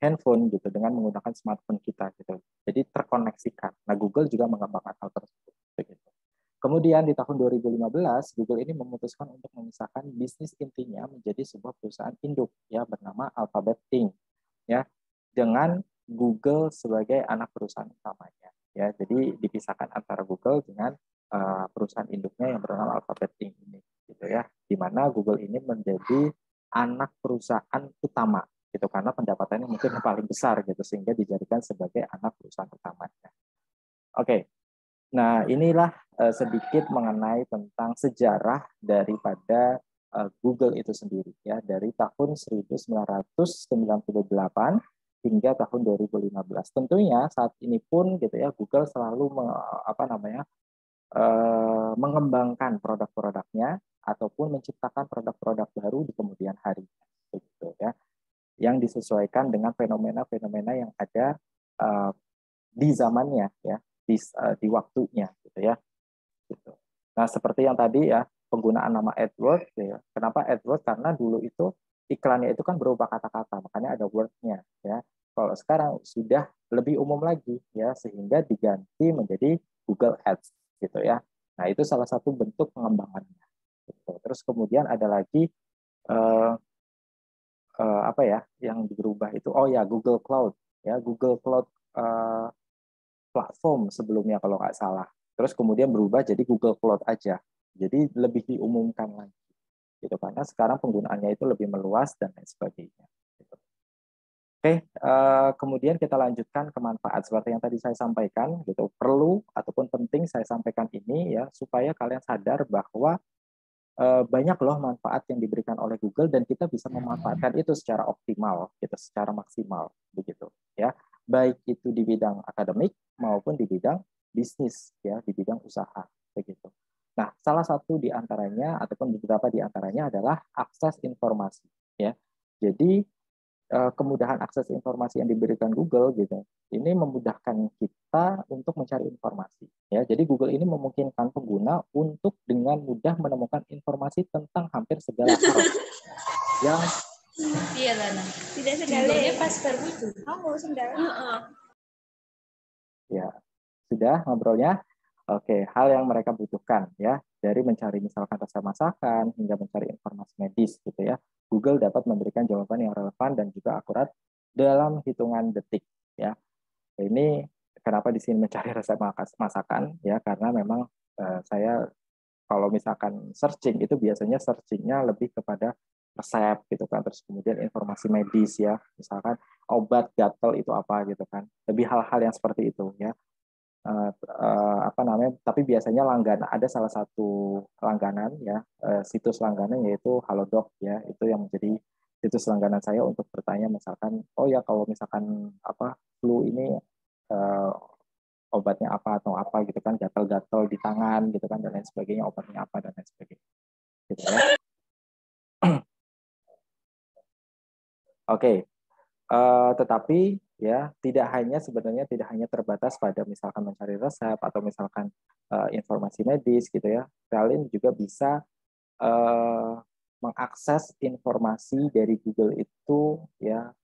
handphone gitu, dengan menggunakan smartphone kita gitu. Jadi terkoneksikan. Nah, Google juga mengembangkan hal tersebut begitu. Kemudian di tahun 2015 Google ini memutuskan untuk memisahkan bisnis intinya menjadi sebuah perusahaan induk ya bernama Alphabet Inc. ya, dengan Google sebagai anak perusahaan utamanya ya. Jadi dipisahkan antara Google dengan perusahaan induknya yang bernama Alphabet Inc. ini gitu ya, di mana Google ini menjadi anak perusahaan utama gitu karena pendapatannya mungkin yang paling besar gitu sehingga dijadikan sebagai anak perusahaan utamanya. Oke. Nah, inilah sedikit mengenai tentang sejarah daripada Google itu sendiri ya, dari tahun 1998 hingga tahun 2015. Tentunya saat ini pun gitu ya Google selalu mengembangkan produk-produknya ataupun menciptakan produk-produk baru di kemudian hari, begitu ya, yang disesuaikan dengan fenomena-fenomena yang ada di zamannya ya, di waktunya gitu ya. Gitu. Nah, seperti yang tadi ya, penggunaan nama AdWords ya. Kenapa AdWords? Karena dulu itu iklannya itu kan berupa kata-kata, makanya ada word-nya ya. Kalau sekarang sudah lebih umum lagi ya, sehingga diganti menjadi Google Ads gitu ya. Nah, itu salah satu bentuk pengembangannya. Gitu. Terus kemudian ada lagi apa ya yang berubah itu? Oh ya, Google Cloud ya, Google Cloud platform sebelumnya kalau nggak salah. Terus kemudian berubah jadi Google Cloud aja. Jadi lebih diumumkan lagi. Gitu, karena sekarang penggunaannya itu lebih meluas dan lain sebagainya. Gitu. Oke, kemudian kita lanjutkan ke manfaat seperti yang tadi saya sampaikan. Gitu, perlu ataupun penting saya sampaikan ini ya supaya kalian sadar bahwa banyak loh manfaat yang diberikan oleh Google dan kita bisa memanfaatkan itu secara optimal, gitu, secara maksimal, begitu ya. Baik itu di bidang akademik maupun di bidang bisnis, ya, di bidang usaha, begitu. Nah, salah satu di antaranya ataupun beberapa di antaranya adalah akses informasi, ya. Jadi kemudahan akses informasi yang diberikan Google gitu. Ini memudahkan kita untuk mencari informasi ya. Jadi Google ini memungkinkan pengguna untuk dengan mudah menemukan informasi tentang hampir segala hal yang Iya lah, tidak segala pas berwujud. Kamu sendal. ya sudah ngobrolnya. Oke, hal yang mereka butuhkan ya, dari mencari misalkan resep masakan hingga mencari informasi medis gitu ya. Google dapat memberikan jawaban yang relevan dan juga akurat dalam hitungan detik ya. Ini kenapa di sini mencari resep masakan ya, karena memang saya kalau misalkan searching itu biasanya searchingnya lebih kepada resep gitu kan, terus kemudian informasi medis ya, misalkan obat gatal itu apa gitu kan, lebih hal-hal yang seperti itu ya. Apa namanya, tapi biasanya langganan, ada salah satu langganan ya, situs langganan yaitu Halodoc ya, itu yang menjadi situs langganan saya untuk bertanya misalkan, oh ya kalau misalkan apa flu ini eh, obatnya apa atau apa gitu kan, gatal-gatal di tangan gitu kan dan lain sebagainya, obatnya apa dan lain sebagainya gitu ya. Oke. Tetapi ya sebenarnya tidak hanya terbatas pada misalkan mencari resep atau misalkan informasi medis gitu ya. Kalian juga bisa mengakses informasi dari Google itu ya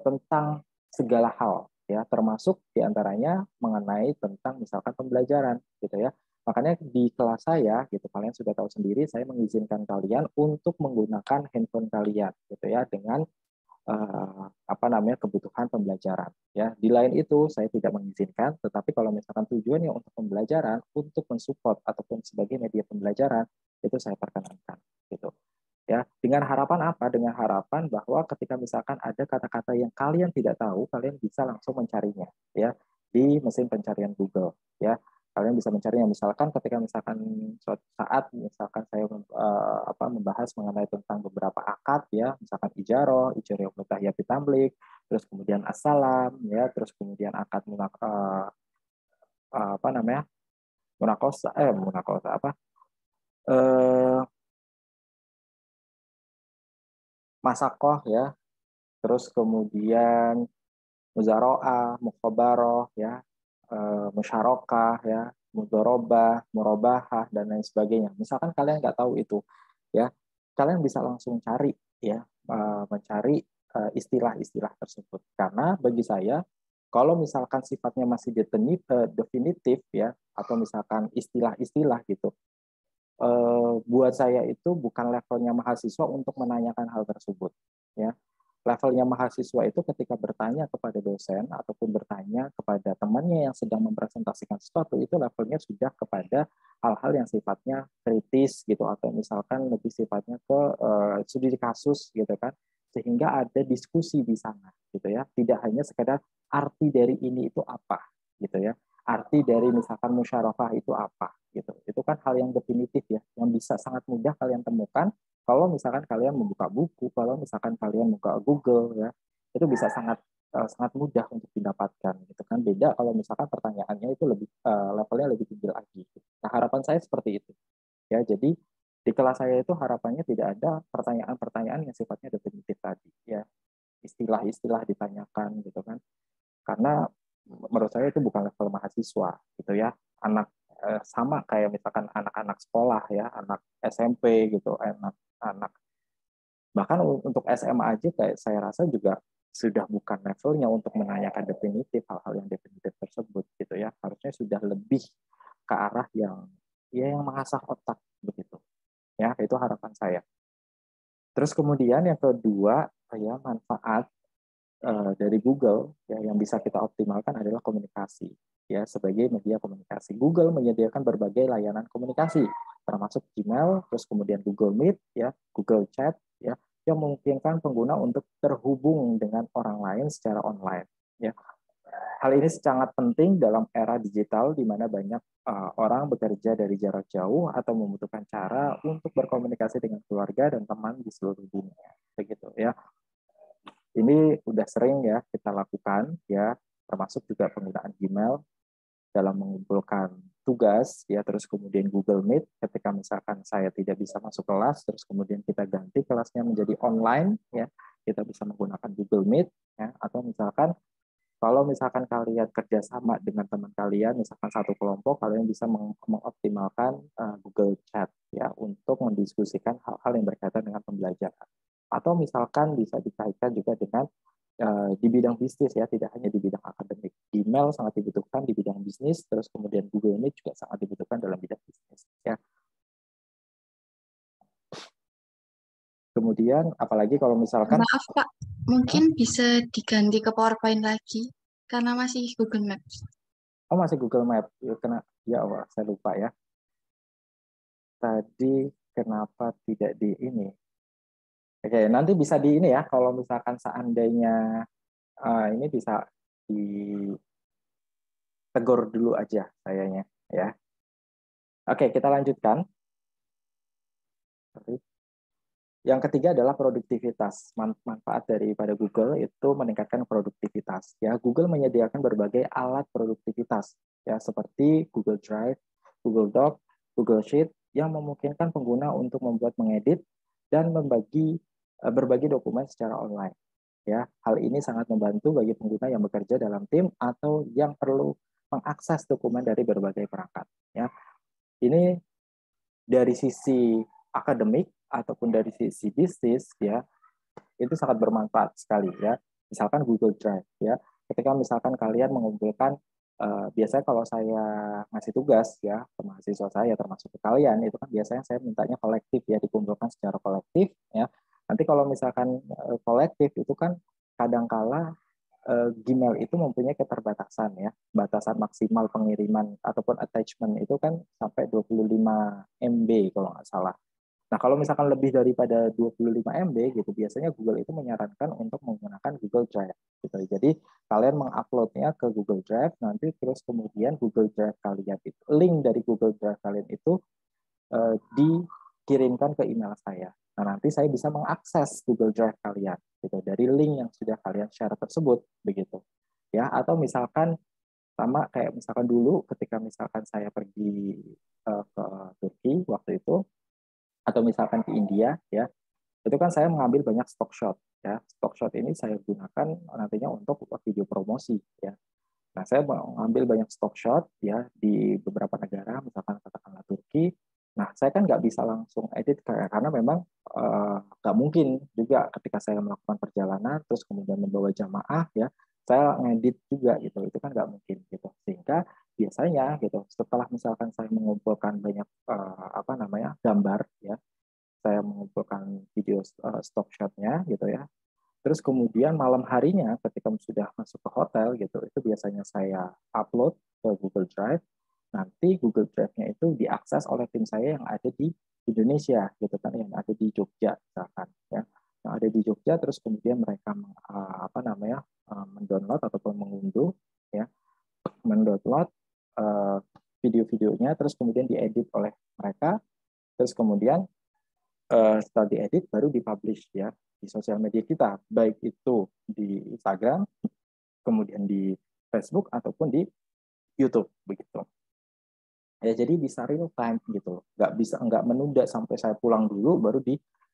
tentang segala hal ya, termasuk diantaranya mengenai tentang misalkan pembelajaran gitu ya. Makanya di kelas saya gitu, kalian sudah tahu sendiri, saya mengizinkan kalian untuk menggunakan handphone kalian gitu ya dengan apa namanya kebutuhan pembelajaran ya. Di lain itu saya tidak mengizinkan, tetapi kalau misalkan tujuannya untuk pembelajaran, untuk mensupport ataupun sebagai media pembelajaran, itu saya perkenankan gitu ya. Dengan harapan apa? Dengan harapan bahwa ketika misalkan ada kata-kata yang kalian tidak tahu, kalian bisa langsung mencarinya ya di mesin pencarian Google ya. Kalian bisa mencarinya misalkan ketika misalkan suatu saat misalkan saya membahas mengenai tentang beberapa akad ya, misalkan ijaroh mutahiyah pitamlik, terus kemudian assalam ya, terus kemudian akad apa namanya munakosa apa masakoh ya, terus kemudian muzaroah, mukhabaroh ya, musyarakah ya, mudorobah, murabahah dan lain sebagainya. Misalkan kalian nggak tahu itu ya, kalian bisa langsung cari ya, mencari istilah-istilah tersebut. Karena bagi saya kalau misalkan sifatnya masih definitif ya, atau misalkan istilah-istilah gitu, buat saya itu bukan levelnya mahasiswa untuk menanyakan hal tersebut ya. Levelnya mahasiswa itu ketika bertanya kepada dosen ataupun bertanya kepada temannya yang sedang mempresentasikan sesuatu, itu levelnya sudah kepada hal-hal yang sifatnya kritis gitu, atau misalkan lebih sifatnya ke studi kasus gitu kan, sehingga ada diskusi di sana gitu ya, tidak hanya sekedar arti dari ini itu apa gitu ya, arti dari misalkan musyawarah itu apa gitu. Itu kan hal yang definitif ya, yang bisa sangat mudah kalian temukan kalau misalkan kalian membuka buku, kalau misalkan kalian buka Google ya, itu bisa sangat mudah untuk didapatkan gitu kan. Beda kalau misalkan pertanyaannya itu lebih levelnya lebih tinggi lagi gitu. harapan saya seperti itu. Ya, jadi di kelas saya itu harapannya tidak ada pertanyaan-pertanyaan yang sifatnya definitif tadi, ya. Istilah-istilah ditanyakan gitu kan. Karena menurut saya itu bukan level mahasiswa gitu ya. Anak sama kayak misalkan anak-anak sekolah ya, anak SMP gitu, anak bahkan untuk SMA aja kayak saya rasa juga sudah bukan levelnya untuk menanyakan definitif hal-hal yang definitif tersebut gitu ya. Harusnya sudah lebih ke arah yang ya yang mengasah otak begitu. Ya, itu harapan saya. Terus kemudian yang kedua, ya manfaat dari Google ya yang bisa kita optimalkan adalah komunikasi ya sebagai media komunikasi. Google menyediakan berbagai layanan komunikasi termasuk Gmail, terus kemudian Google Meet ya, Google Chat ya yang memungkinkan pengguna untuk terhubung dengan orang lain secara online ya. Hal ini sangat penting dalam era digital di mana banyak orang bekerja dari jarak jauh atau membutuhkan cara untuk berkomunikasi dengan keluarga dan teman di seluruh dunia. Begitu ya. Ini udah sering ya kita lakukan ya, termasuk juga penggunaan Gmail dalam mengumpulkan tugas ya, terus kemudian Google Meet ketika misalkan saya tidak bisa masuk kelas, terus kemudian kita ganti kelasnya menjadi online ya, kita bisa menggunakan Google Meet ya, atau misalkan kalau misalkan kalian kerjasama dengan teman kalian, misalkan satu kelompok, kalian bisa mengoptimalkan Google Chat ya untuk mendiskusikan hal-hal yang berkaitan dengan pembelajaran. Atau misalkan bisa dikaitkan juga dengan di bidang bisnis ya, tidak hanya di bidang akademik. Email sangat dibutuhkan di bidang bisnis, terus kemudian Google Meet juga sangat dibutuhkan dalam bidang bisnis ya. Kemudian apalagi kalau misalkan Maaf Pak, mungkin bisa diganti ke PowerPoint lagi karena masih Google Maps. oh masih Google Map ya, ya Allah saya lupa ya. Tadi kenapa tidak di ini? Oke, nanti bisa di ini ya, kalau misalkan seandainya ini bisa ditegur dulu aja sayanya ya. Oke, kita lanjutkan. Yang ketiga adalah produktivitas. Manfaat daripada Google itu meningkatkan produktivitas. Ya, Google menyediakan berbagai alat produktivitas ya seperti Google Drive, Google Doc, Google Sheet yang memungkinkan pengguna untuk membuat, mengedit dan berbagi dokumen secara online. Ya, hal ini sangat membantu bagi pengguna yang bekerja dalam tim atau yang perlu mengakses dokumen dari berbagai perangkat. Ya, ini dari sisi akademik ataupun dari sisi bisnis ya itu sangat bermanfaat sekali ya. Misalkan Google Drive ya, ketika misalkan kalian mengumpulkan biasanya kalau saya ngasih tugas ya ke mahasiswa saya termasuk ke kalian itu kan biasanya saya mintanya kolektif ya, dikumpulkan secara kolektif ya. Nanti kalau misalkan kolektif itu kan kadangkala Gmail itu mempunyai keterbatasan ya, batasan maksimal pengiriman ataupun attachment itu kan sampai 25 MB kalau nggak salah. Nah, kalau misalkan lebih daripada 25 MB gitu, biasanya Google itu menyarankan untuk menggunakan Google Drive gitu. Jadi, kalian menguploadnya ke Google Drive, nanti terus kemudian Google Drive kalian itu, link dari Google Drive kalian itu dikirimkan ke email saya. Nah, nanti saya bisa mengakses Google Drive kalian gitu dari link yang sudah kalian share tersebut begitu. Ya, atau misalkan sama kayak misalkan dulu ketika misalkan saya pergi ke Turki waktu itu atau misalkan ke India ya, itu kan saya mengambil banyak stock shot ya. Stock shot ini saya gunakan nantinya untuk video promosi ya. Nah, saya mengambil banyak stock shot ya di beberapa negara, misalkan katakanlah Turki. Nah, saya kan nggak bisa langsung edit karena memang nggak mungkin juga ketika saya melakukan perjalanan terus kemudian membawa jamaah ya, saya ngedit juga gitu. Itu kan nggak mungkin gitu. Sehingga biasanya gitu setelah misalkan saya mengumpulkan banyak gambar ya, saya mengumpulkan video stock shot-nya gitu ya. Terus kemudian malam harinya ketika sudah masuk ke hotel gitu, itu biasanya saya upload ke Google Drive. Nanti Google Drive-nya itu diakses oleh tim saya yang ada di Indonesia gitu kan, yang ada di Jogja misalkan ya. Yang ada di Jogja terus kemudian mereka mendownload ataupun mengunduh ya, mendownload video-videonya terus kemudian diedit oleh mereka. Terus kemudian setelah diedit baru dipublish ya di sosial media kita, baik itu di Instagram, kemudian di Facebook ataupun di YouTube begitu. Ya, jadi bisa real time gitu. Nggak menunda sampai saya pulang dulu baru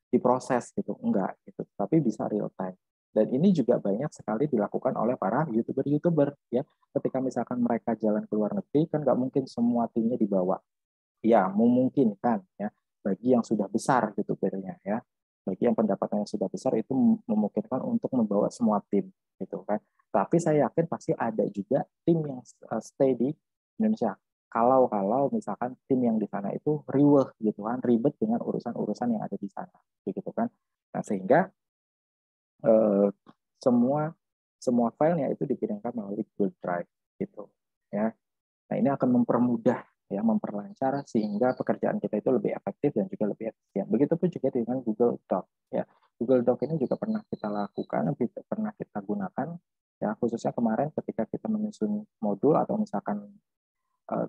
diproses gitu. Enggak gitu. Tapi bisa real time. Dan ini juga banyak sekali dilakukan oleh para YouTuber ya. Ketika misalkan mereka jalan ke luar negeri kan nggak mungkin semua timnya dibawa. Ya, memungkinkan ya bagi yang sudah besar YouTubernya ya. Bagi yang pendapatannya sudah besar itu memungkinkan untuk membawa semua tim gitu kan. Tapi saya yakin pasti ada juga tim yang stay di Indonesia. Kalau misalkan tim yang di sana itu riweh gitu kan, ribet dengan urusan-urusan yang ada di sana gitu kan. Nah, sehingga eh, semua semua filenya itu dikirimkan melalui Google Drive gitu ya. Nah, ini akan mempermudah ya, memperlancar sehingga pekerjaan kita itu lebih efektif dan juga lebih efisien. Begitupun juga dengan Google Doc ya. Google Doc ini juga pernah kita lakukan, pernah kita gunakan ya, khususnya kemarin ketika kita menyusun modul atau misalkan eh,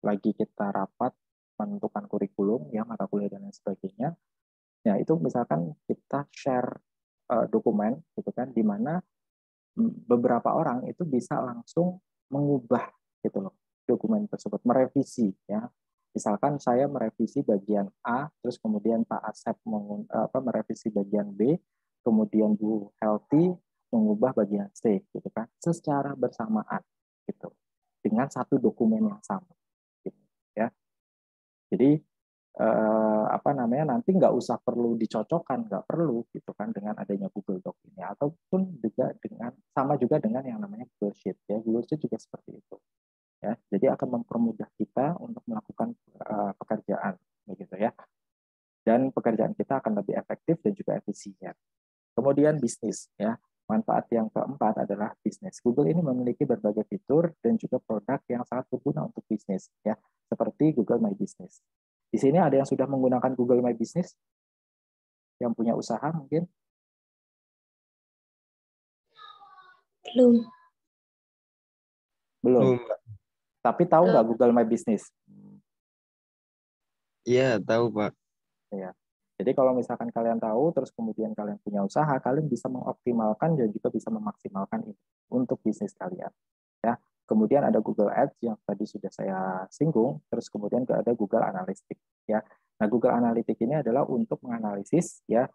lagi kita rapat menentukan kurikulum ya, mata kuliah dan lain sebagainya. Ya, itu misalkan kita share dokumen gitu kan, di mana beberapa orang itu bisa langsung mengubah gitu loh dokumen tersebut, merevisi ya. Misalkan saya merevisi bagian A, terus kemudian Pak Asep merevisi bagian B, kemudian Bu Healthy mengubah bagian C gitu kan, secara bersamaan gitu dengan satu dokumen yang sama gitu ya. Jadi nanti nggak usah perlu dicocokkan, nggak perlu gitu kan dengan adanya Google Doc ini, ataupun juga sama juga dengan yang namanya Google Sheet ya. Google Sheet juga seperti itu ya. Jadi akan mempermudah kita untuk melakukan pekerjaan begitu ya, dan pekerjaan kita akan lebih efektif dan juga efisien. Kemudian bisnis ya. Manfaat yang keempat adalah bisnis. Google ini memiliki berbagai fitur dan juga produk yang sangat berguna untuk bisnis ya, seperti Google My Business. Di sini ada yang sudah menggunakan Google My Business? Yang punya usaha mungkin? Belum. Belum. Pak. Tapi tahu nggak Google My Business? Iya, tahu, Pak. Ya. Jadi kalau misalkan kalian tahu, terus kemudian kalian punya usaha, kalian bisa mengoptimalkan dan juga bisa memaksimalkan ini untuk bisnis kalian. Ya. Kemudian ada Google Ads yang tadi sudah saya singgung, terus kemudian ada Google Analytics. Ya. Nah, Google Analytics ini adalah untuk menganalisis ya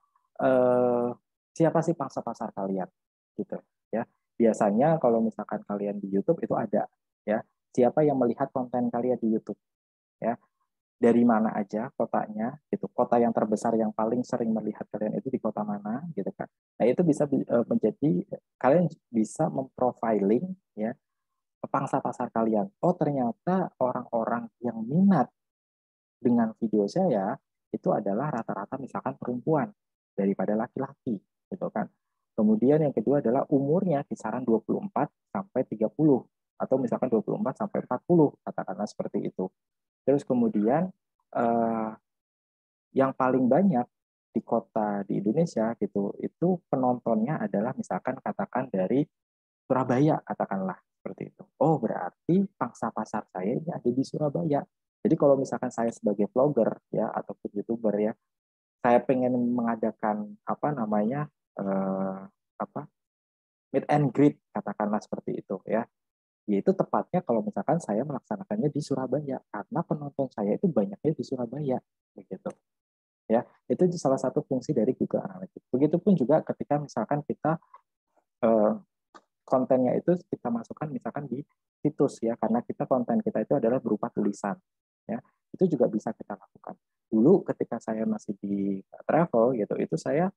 siapa sih pangsa pasar kalian, gitu. Ya. Biasanya kalau misalkan kalian di YouTube itu ada ya siapa yang melihat konten kalian di YouTube. Ya, dari mana aja kotanya gitu, kota yang terbesar yang paling sering melihat kalian itu di kota mana gitu kan. Nah, itu bisa menjadi kalian bisa memprofiling ya pangsa pasar kalian. Oh, ternyata orang-orang yang minat dengan video saya itu adalah rata-rata misalkan perempuan daripada laki-laki gitu kan. Kemudian yang kedua adalah umurnya kisaran 24 sampai 30 atau misalkan 24 sampai 40 katakanlah seperti itu. Terus kemudian eh, yang paling banyak di kota di Indonesia gitu itu penontonnya adalah misalkan katakan dari Surabaya katakanlah seperti itu. Oh, berarti pangsa pasar saya ini ada di Surabaya. Jadi kalau misalkan saya sebagai vlogger ya ataupun YouTuber ya, saya pengen mengadakan eh, apa meet and greet katakanlah seperti itu ya. Yaitu tepatnya kalau misalkan saya melaksanakannya di Surabaya karena penonton saya itu banyaknya di Surabaya begitu. Ya, itu salah satu fungsi dari Google Analytics. Begitupun juga ketika misalkan kita eh, kontennya itu kita masukkan misalkan di situs ya, karena konten kita itu adalah berupa tulisan ya, itu juga bisa kita lakukan. Dulu ketika saya masih di travel gitu, itu saya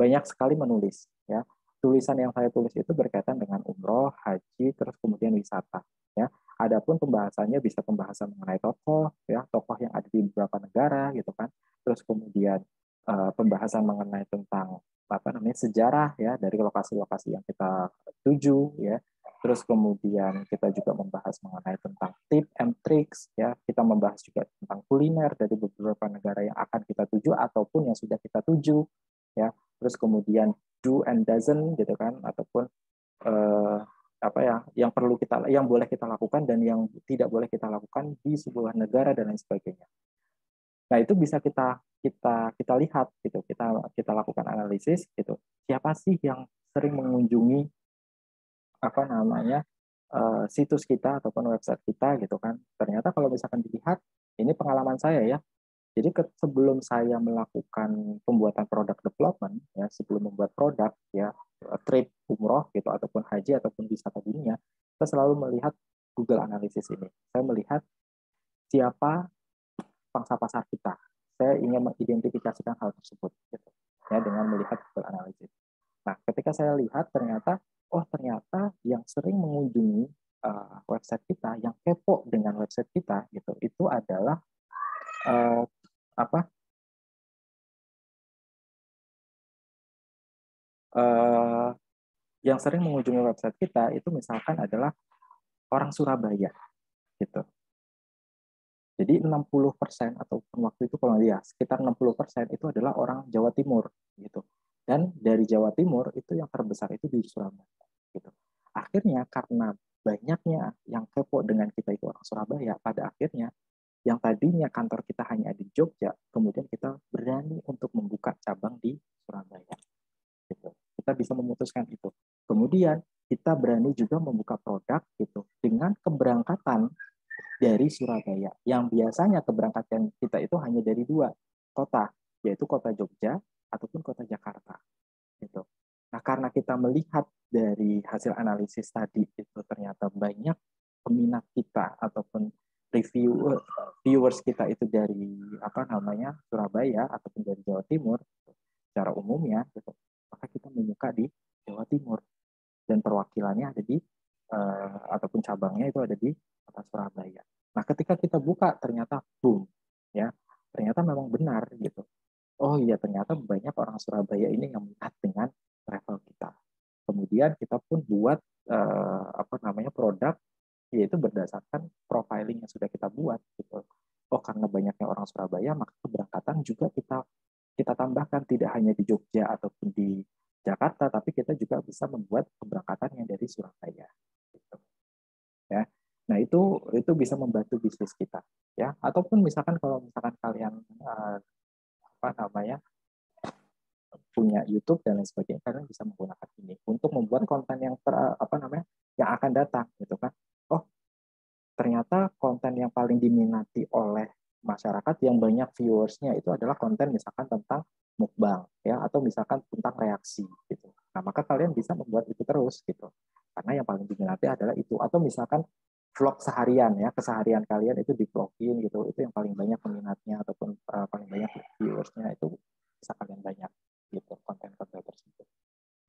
banyak sekali menulis ya. Tulisan yang saya tulis itu berkaitan dengan umroh, haji, terus kemudian wisata ya. Adapun pembahasannya bisa pembahasan mengenai tokoh ya, tokoh yang ada di beberapa negara gitu kan. Terus kemudian pembahasan mengenai tentang sejarah ya dari lokasi-lokasi yang kita tuju ya. Terus kemudian kita juga membahas mengenai tentang tip and tricks ya. Kita membahas juga tentang kuliner dari beberapa negara yang akan kita tuju ataupun yang sudah kita tuju ya. Terus kemudian do and doesn't gitu kan, ataupun eh, yang perlu yang boleh kita lakukan dan yang tidak boleh kita lakukan di sebuah negara dan lain sebagainya. Nah, itu bisa kita lihat gitu, kita lakukan analisis gitu. Siapa sih yang sering mengunjungi situs kita ataupun website kita gitu kan. Ternyata kalau misalkan dilihat, ini pengalaman saya ya. Jadi sebelum saya melakukan pembuatan produk development ya, sebelum membuat produk ya, trip umroh gitu ataupun haji ataupun wisata dunia, saya selalu melihat Google Analytics ini. Saya melihat siapa pangsa pasar kita. Saya ingin mengidentifikasikan hal tersebut gitu, ya, dengan melihat Google Analytics. Nah, ketika saya lihat ternyata yang sering mengunjungi website kita, yang kepo dengan website kita gitu, itu adalah apa? Yang sering mengunjungi website kita itu misalkan adalah orang Surabaya gitu. Jadi 60% ataupun waktu itu kalau ya sekitar 60% itu adalah orang Jawa Timur gitu. Dan dari Jawa Timur itu yang terbesar itu di Surabaya gitu. Akhirnya karena banyaknya yang kepo dengan kita itu orang Surabaya, pada akhirnya yang tadinya kantor kita hanya di Jogja, kemudian kita berani untuk membuka cabang di Surabaya. Gitu. Kita bisa memutuskan itu. Kemudian kita berani juga membuka produk gitu dengan keberangkatan dari Surabaya. Yang biasanya keberangkatan kita itu hanya dari 2 kota, yaitu kota Jogja ataupun kota Jakarta. Gitu. Nah, karena kita melihat dari hasil analisis tadi itu ternyata banyak peminat kita ataupun viewers kita itu dari Surabaya ataupun dari Jawa Timur secara umumnya gitu, maka kita membuka di Jawa Timur dan perwakilannya ada di ataupun cabangnya itu ada di kota Surabaya. Nah, ketika kita buka ternyata boom ya, ternyata memang benar gitu. Oh iya, ternyata banyak orang Surabaya ini yang minat dengan travel kita. Kemudian kita pun buat produk yaitu berdasarkan profiling yang sudah kita buat gitu. Oh, karena banyaknya orang Surabaya, maka keberangkatan juga kita tambahkan tidak hanya di Jogja ataupun di Jakarta, tapi kita juga bisa membuat keberangkatan yang dari Surabaya. Gitu. Ya, nah itu bisa membantu bisnis kita. Ya, ataupun misalkan kalau misalkan kalian punya YouTube dan lain sebagainya, kalian bisa menggunakan ini untuk membuat konten yang yang akan datang, gitu kan? Oh, ternyata konten yang paling diminati oleh masyarakat yang banyak viewersnya itu adalah konten misalkan tentang mukbang ya, atau misalkan tentang reaksi gitu. Nah, maka kalian bisa membuat itu terus gitu, karena yang paling diminati adalah itu. Atau misalkan vlog seharian ya, keseharian kalian itu di vlogin gitu, itu yang paling banyak peminatnya ataupun paling banyak viewersnya, itu bisa kalian banyak gitu konten-konten tersebut.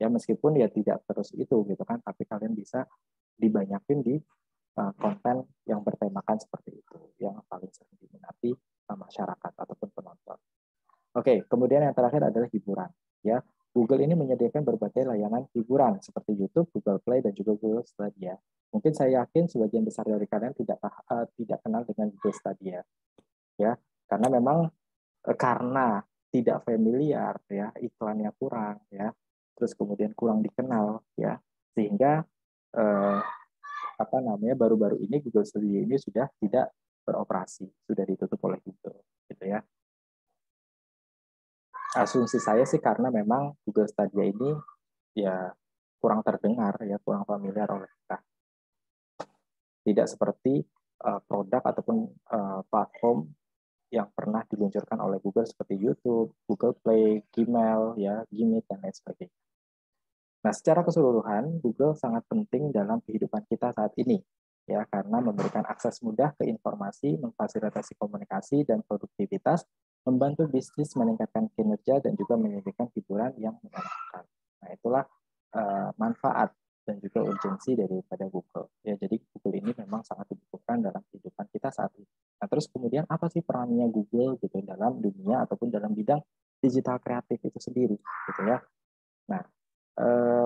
Ya, meskipun ya tidak terus itu gitu kan, tapi kalian bisa dibanyakin di konten yang bertemakan seperti itu, yang paling sering diminati masyarakat ataupun penonton. Oke, kemudian yang terakhir adalah hiburan. Ya, Google ini menyediakan berbagai layanan hiburan seperti YouTube, Google Play, dan juga Google Stadia. Mungkin saya yakin sebagian besar dari kalian tidak kenal dengan Google Stadia, ya, karena memang karena tidak familiar, ya, iklannya kurang, ya, terus kemudian kurang dikenal, ya, sehingga baru-baru ini Google Studio ini sudah tidak beroperasi, sudah ditutup oleh Google, gitu ya. Asumsi saya sih karena memang Google Stadia ini ya kurang terdengar, ya kurang familiar oleh kita. Tidak seperti produk ataupun platform yang pernah diluncurkan oleh Google seperti YouTube, Google Play, Gmail, ya, Gmeet, dan lain sebagainya. Nah, secara keseluruhan, Google sangat penting dalam kehidupan kita saat ini, ya, karena memberikan akses mudah ke informasi, memfasilitasi komunikasi dan produktivitas, membantu bisnis meningkatkan kinerja, dan juga menyediakan hiburan yang menyenangkan. Nah, itulah manfaat dan juga urgensi daripada Google. Ya, jadi Google ini memang sangat dibutuhkan dalam kehidupan kita saat ini. Nah, terus kemudian apa sih perannya Google gitu dalam dunia ataupun dalam bidang digital kreatif itu sendiri, gitu ya? Nah,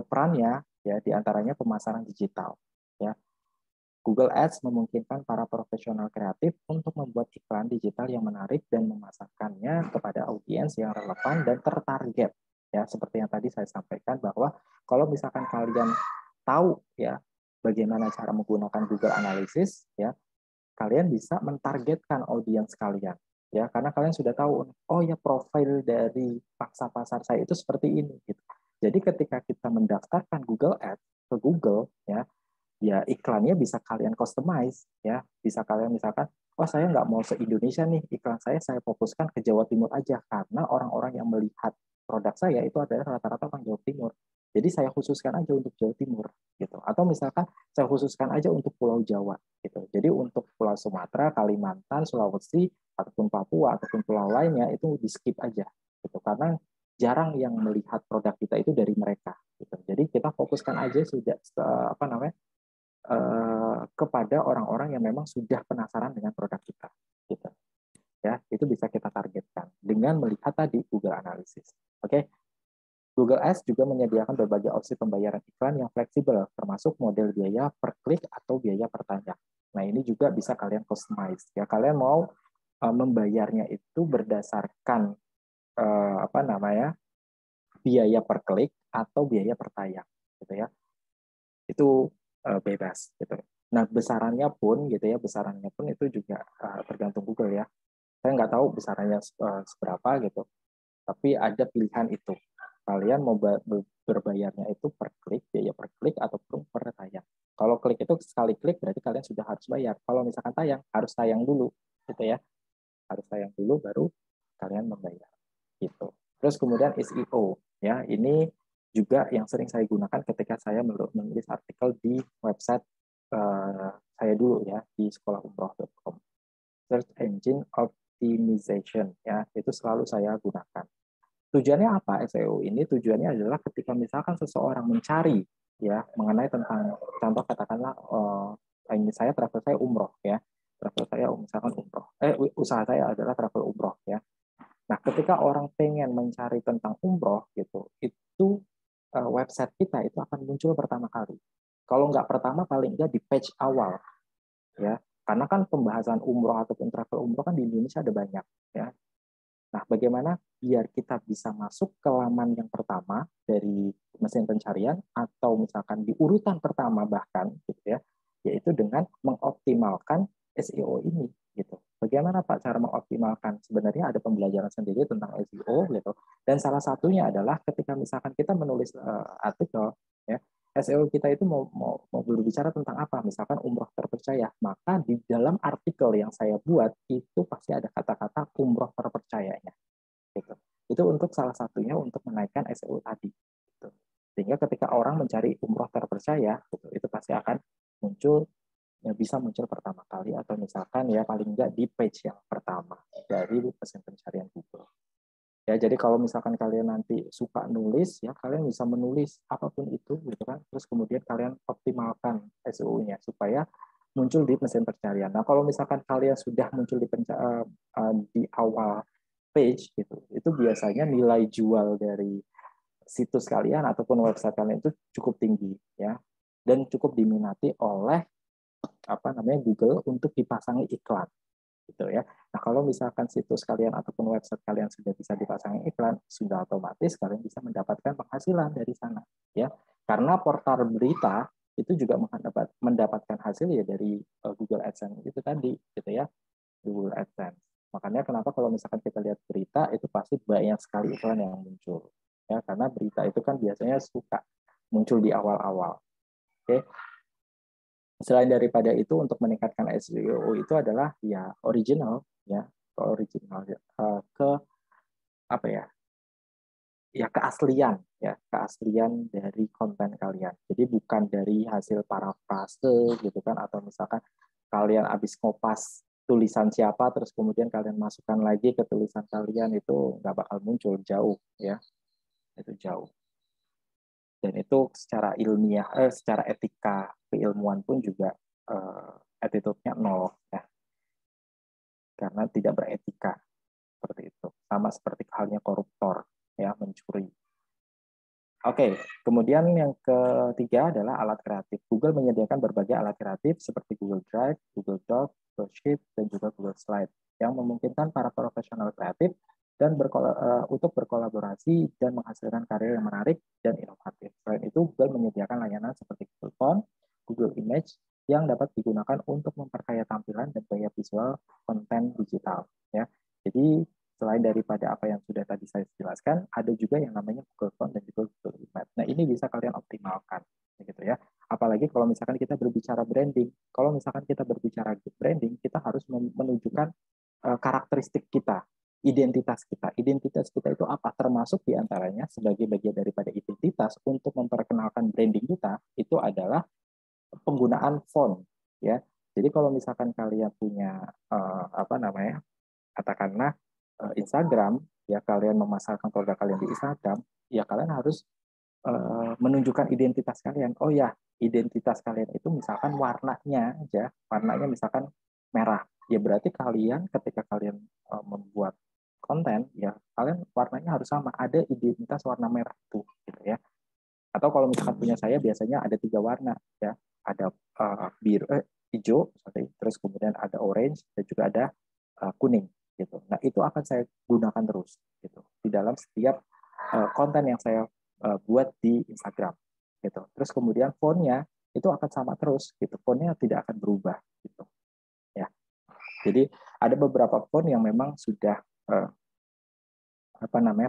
perannya ya diantaranya pemasaran digital. Ya, Google Ads memungkinkan para profesional kreatif untuk membuat iklan digital yang menarik dan memasarkannya kepada audiens yang relevan dan tertarget. Ya, seperti yang tadi saya sampaikan bahwa kalau misalkan kalian tahu ya bagaimana cara menggunakan Google Analytics, ya kalian bisa mentargetkan audiens kalian. Ya, karena kalian sudah tahu, oh ya profil dari pangsa pasar saya itu seperti ini. Gitu. Jadi ketika kita mendaftarkan Google Ads ke Google, ya ya iklannya bisa kalian customize, ya. Bisa kalian misalkan, oh saya nggak mau se-Indonesia nih, iklan saya fokuskan ke Jawa Timur aja, karena orang-orang yang melihat produk saya itu adalah rata-rata orang Jawa Timur. Jadi saya khususkan aja untuk Jawa Timur, gitu. Atau misalkan saya khususkan aja untuk Pulau Jawa, gitu. Jadi untuk Pulau Sumatera, Kalimantan, Sulawesi, ataupun Papua, ataupun pulau lainnya itu di skip aja, gitu. Karena jarang yang melihat produk kita itu dari mereka, gitu. Jadi kita fokuskan aja sudah apa namanya kepada orang-orang yang memang sudah penasaran dengan produk kita, gitu. Ya, itu bisa kita targetkan dengan melihat tadi Google Analytics. Oke. Google Ads juga menyediakan berbagai opsi pembayaran iklan yang fleksibel, termasuk model biaya per klik atau biaya per tayang. Nah, ini juga bisa kalian customize. Ya, kalian mau membayarnya itu berdasarkan apa namanya biaya per klik atau biaya per tayang, gitu ya. Itu bebas, gitu. Nah, besarannya pun, gitu ya, besarannya pun itu juga tergantung Google ya. Saya nggak tahu besarannya seberapa gitu, tapi ada pilihan itu. Kalian mau berbayarnya itu per klik, biaya per klik, ataupun per tayang. Kalau klik itu sekali klik, berarti kalian sudah harus bayar. Kalau misalkan tayang, harus tayang dulu, gitu ya. Harus tayang dulu, baru kalian membayar. Gitu. Terus kemudian SEO, ya, ini juga yang sering saya gunakan ketika saya menulis artikel di website saya dulu ya, di sekolahumroh.com. Search Engine Optimization, ya, itu selalu saya gunakan. Tujuannya apa SEO ini? Tujuannya adalah ketika misalkan seseorang mencari ya mengenai tentang contoh katakanlah ini travel saya umroh ya. Travel saya misalkan umroh. Usaha saya adalah travel umroh ya. Nah, ketika orang pengen mencari tentang umroh gitu, itu website kita itu akan muncul pertama kali. Kalau nggak pertama paling nggak di page awal ya. Karena kan pembahasan umroh ataupun travel umroh kan di Indonesia ada banyak ya. Nah, bagaimana biar kita bisa masuk ke laman yang pertama dari mesin pencarian atau misalkan di urutan pertama bahkan gitu ya, yaitu dengan mengoptimalkan SEO ini gitu. Bagaimana Pak cara mengoptimalkan? Sebenarnya ada pembelajaran sendiri tentang SEO gitu. Dan salah satunya adalah ketika misalkan kita menulis artikel ya, SEO kita itu mau berbicara tentang apa? Misalkan umroh terpercaya, maka di dalam artikel yang saya buat itu pasti ada kata-kata umroh terpercayanya. Gitu. Itu untuk salah satunya untuk menaikkan SEO tadi. Gitu. Sehingga ketika orang mencari umroh terpercaya, gitu, itu pasti akan muncul, ya bisa muncul pertama kali atau misalkan ya paling enggak di page yang pertama dari mesin pencarian Google. Ya, jadi kalau misalkan kalian nanti suka nulis, ya kalian bisa menulis apapun itu, gitu kan. Terus kemudian kalian optimalkan SEO-nya supaya muncul di mesin pencarian. Nah, kalau misalkan kalian sudah muncul di awal page, gitu, itu biasanya nilai jual dari situs kalian ataupun website kalian itu cukup tinggi, ya, dan cukup diminati oleh apa namanya Google untuk dipasangi iklan. Gitu ya. Nah, kalau misalkan situs kalian ataupun website kalian sudah bisa dipasang iklan, sudah otomatis kalian bisa mendapatkan penghasilan dari sana, ya. Karena portal berita itu juga mendapatkan hasil ya dari Google AdSense itu tadi, gitu ya. Google AdSense. Makanya kenapa kalau misalkan kita lihat berita itu pasti banyak sekali iklan yang muncul, ya. Karena berita itu kan biasanya suka muncul di awal-awal. Oke. Selain daripada itu untuk meningkatkan SEO itu adalah ya original ya ke apa ya keaslian dari konten kalian. Jadi bukan dari hasil parafrase gitu kan atau misalkan kalian habis ngopas tulisan siapa terus kemudian kalian masukkan lagi ke tulisan kalian itu nggak bakal muncul jauh ya itu jauh. Dan itu secara ilmiah, secara etika keilmuan pun juga attitude-nya nol ya, karena tidak beretika seperti itu. Sama seperti halnya koruptor ya mencuri. Oke, kemudian yang ketiga adalah alat kreatif. Google menyediakan berbagai alat kreatif seperti Google Drive, Google Docs, Google Sheet, dan juga Google Slide yang memungkinkan para profesional kreatif dan untuk berkolaborasi dan menghasilkan karya yang menarik dan inovatif. Selain itu, Google menyediakan layanan seperti Google Font, Google Image yang dapat digunakan untuk memperkaya tampilan dan gaya visual konten digital. Ya, jadi selain daripada apa yang sudah tadi saya jelaskan, ada juga yang namanya Google Font dan juga Google Image. Nah, ini bisa kalian optimalkan, gitu ya. Apalagi kalau misalkan kita berbicara branding. Kalau misalkan kita berbicara branding, kita harus menunjukkan karakteristik kita, identitas kita. Identitas kita itu apa? Termasuk diantaranya sebagai bagian daripada identitas untuk memperkenalkan branding kita, itu adalah penggunaan font. Ya. Jadi kalau misalkan kalian punya katakanlah Instagram, ya kalian memasarkan produk kalian di Instagram, ya kalian harus menunjukkan identitas kalian. Oh ya, identitas kalian itu misalkan warnanya aja, warnanya misalkan merah. Ya berarti kalian ketika kalian membuat konten, ya kalian warnanya harus sama, ada identitas warna merah itu, gitu ya. Atau kalau misalkan punya saya biasanya ada 3 warna, ya, ada biru, hijau, terus kemudian ada orange dan juga ada kuning, gitu. Nah itu akan saya gunakan terus, gitu, di dalam setiap konten yang saya buat di Instagram, gitu. Terus kemudian fontnya itu akan sama terus, gitu. Fontnya tidak akan berubah, gitu. Ya. Jadi ada beberapa font yang memang sudah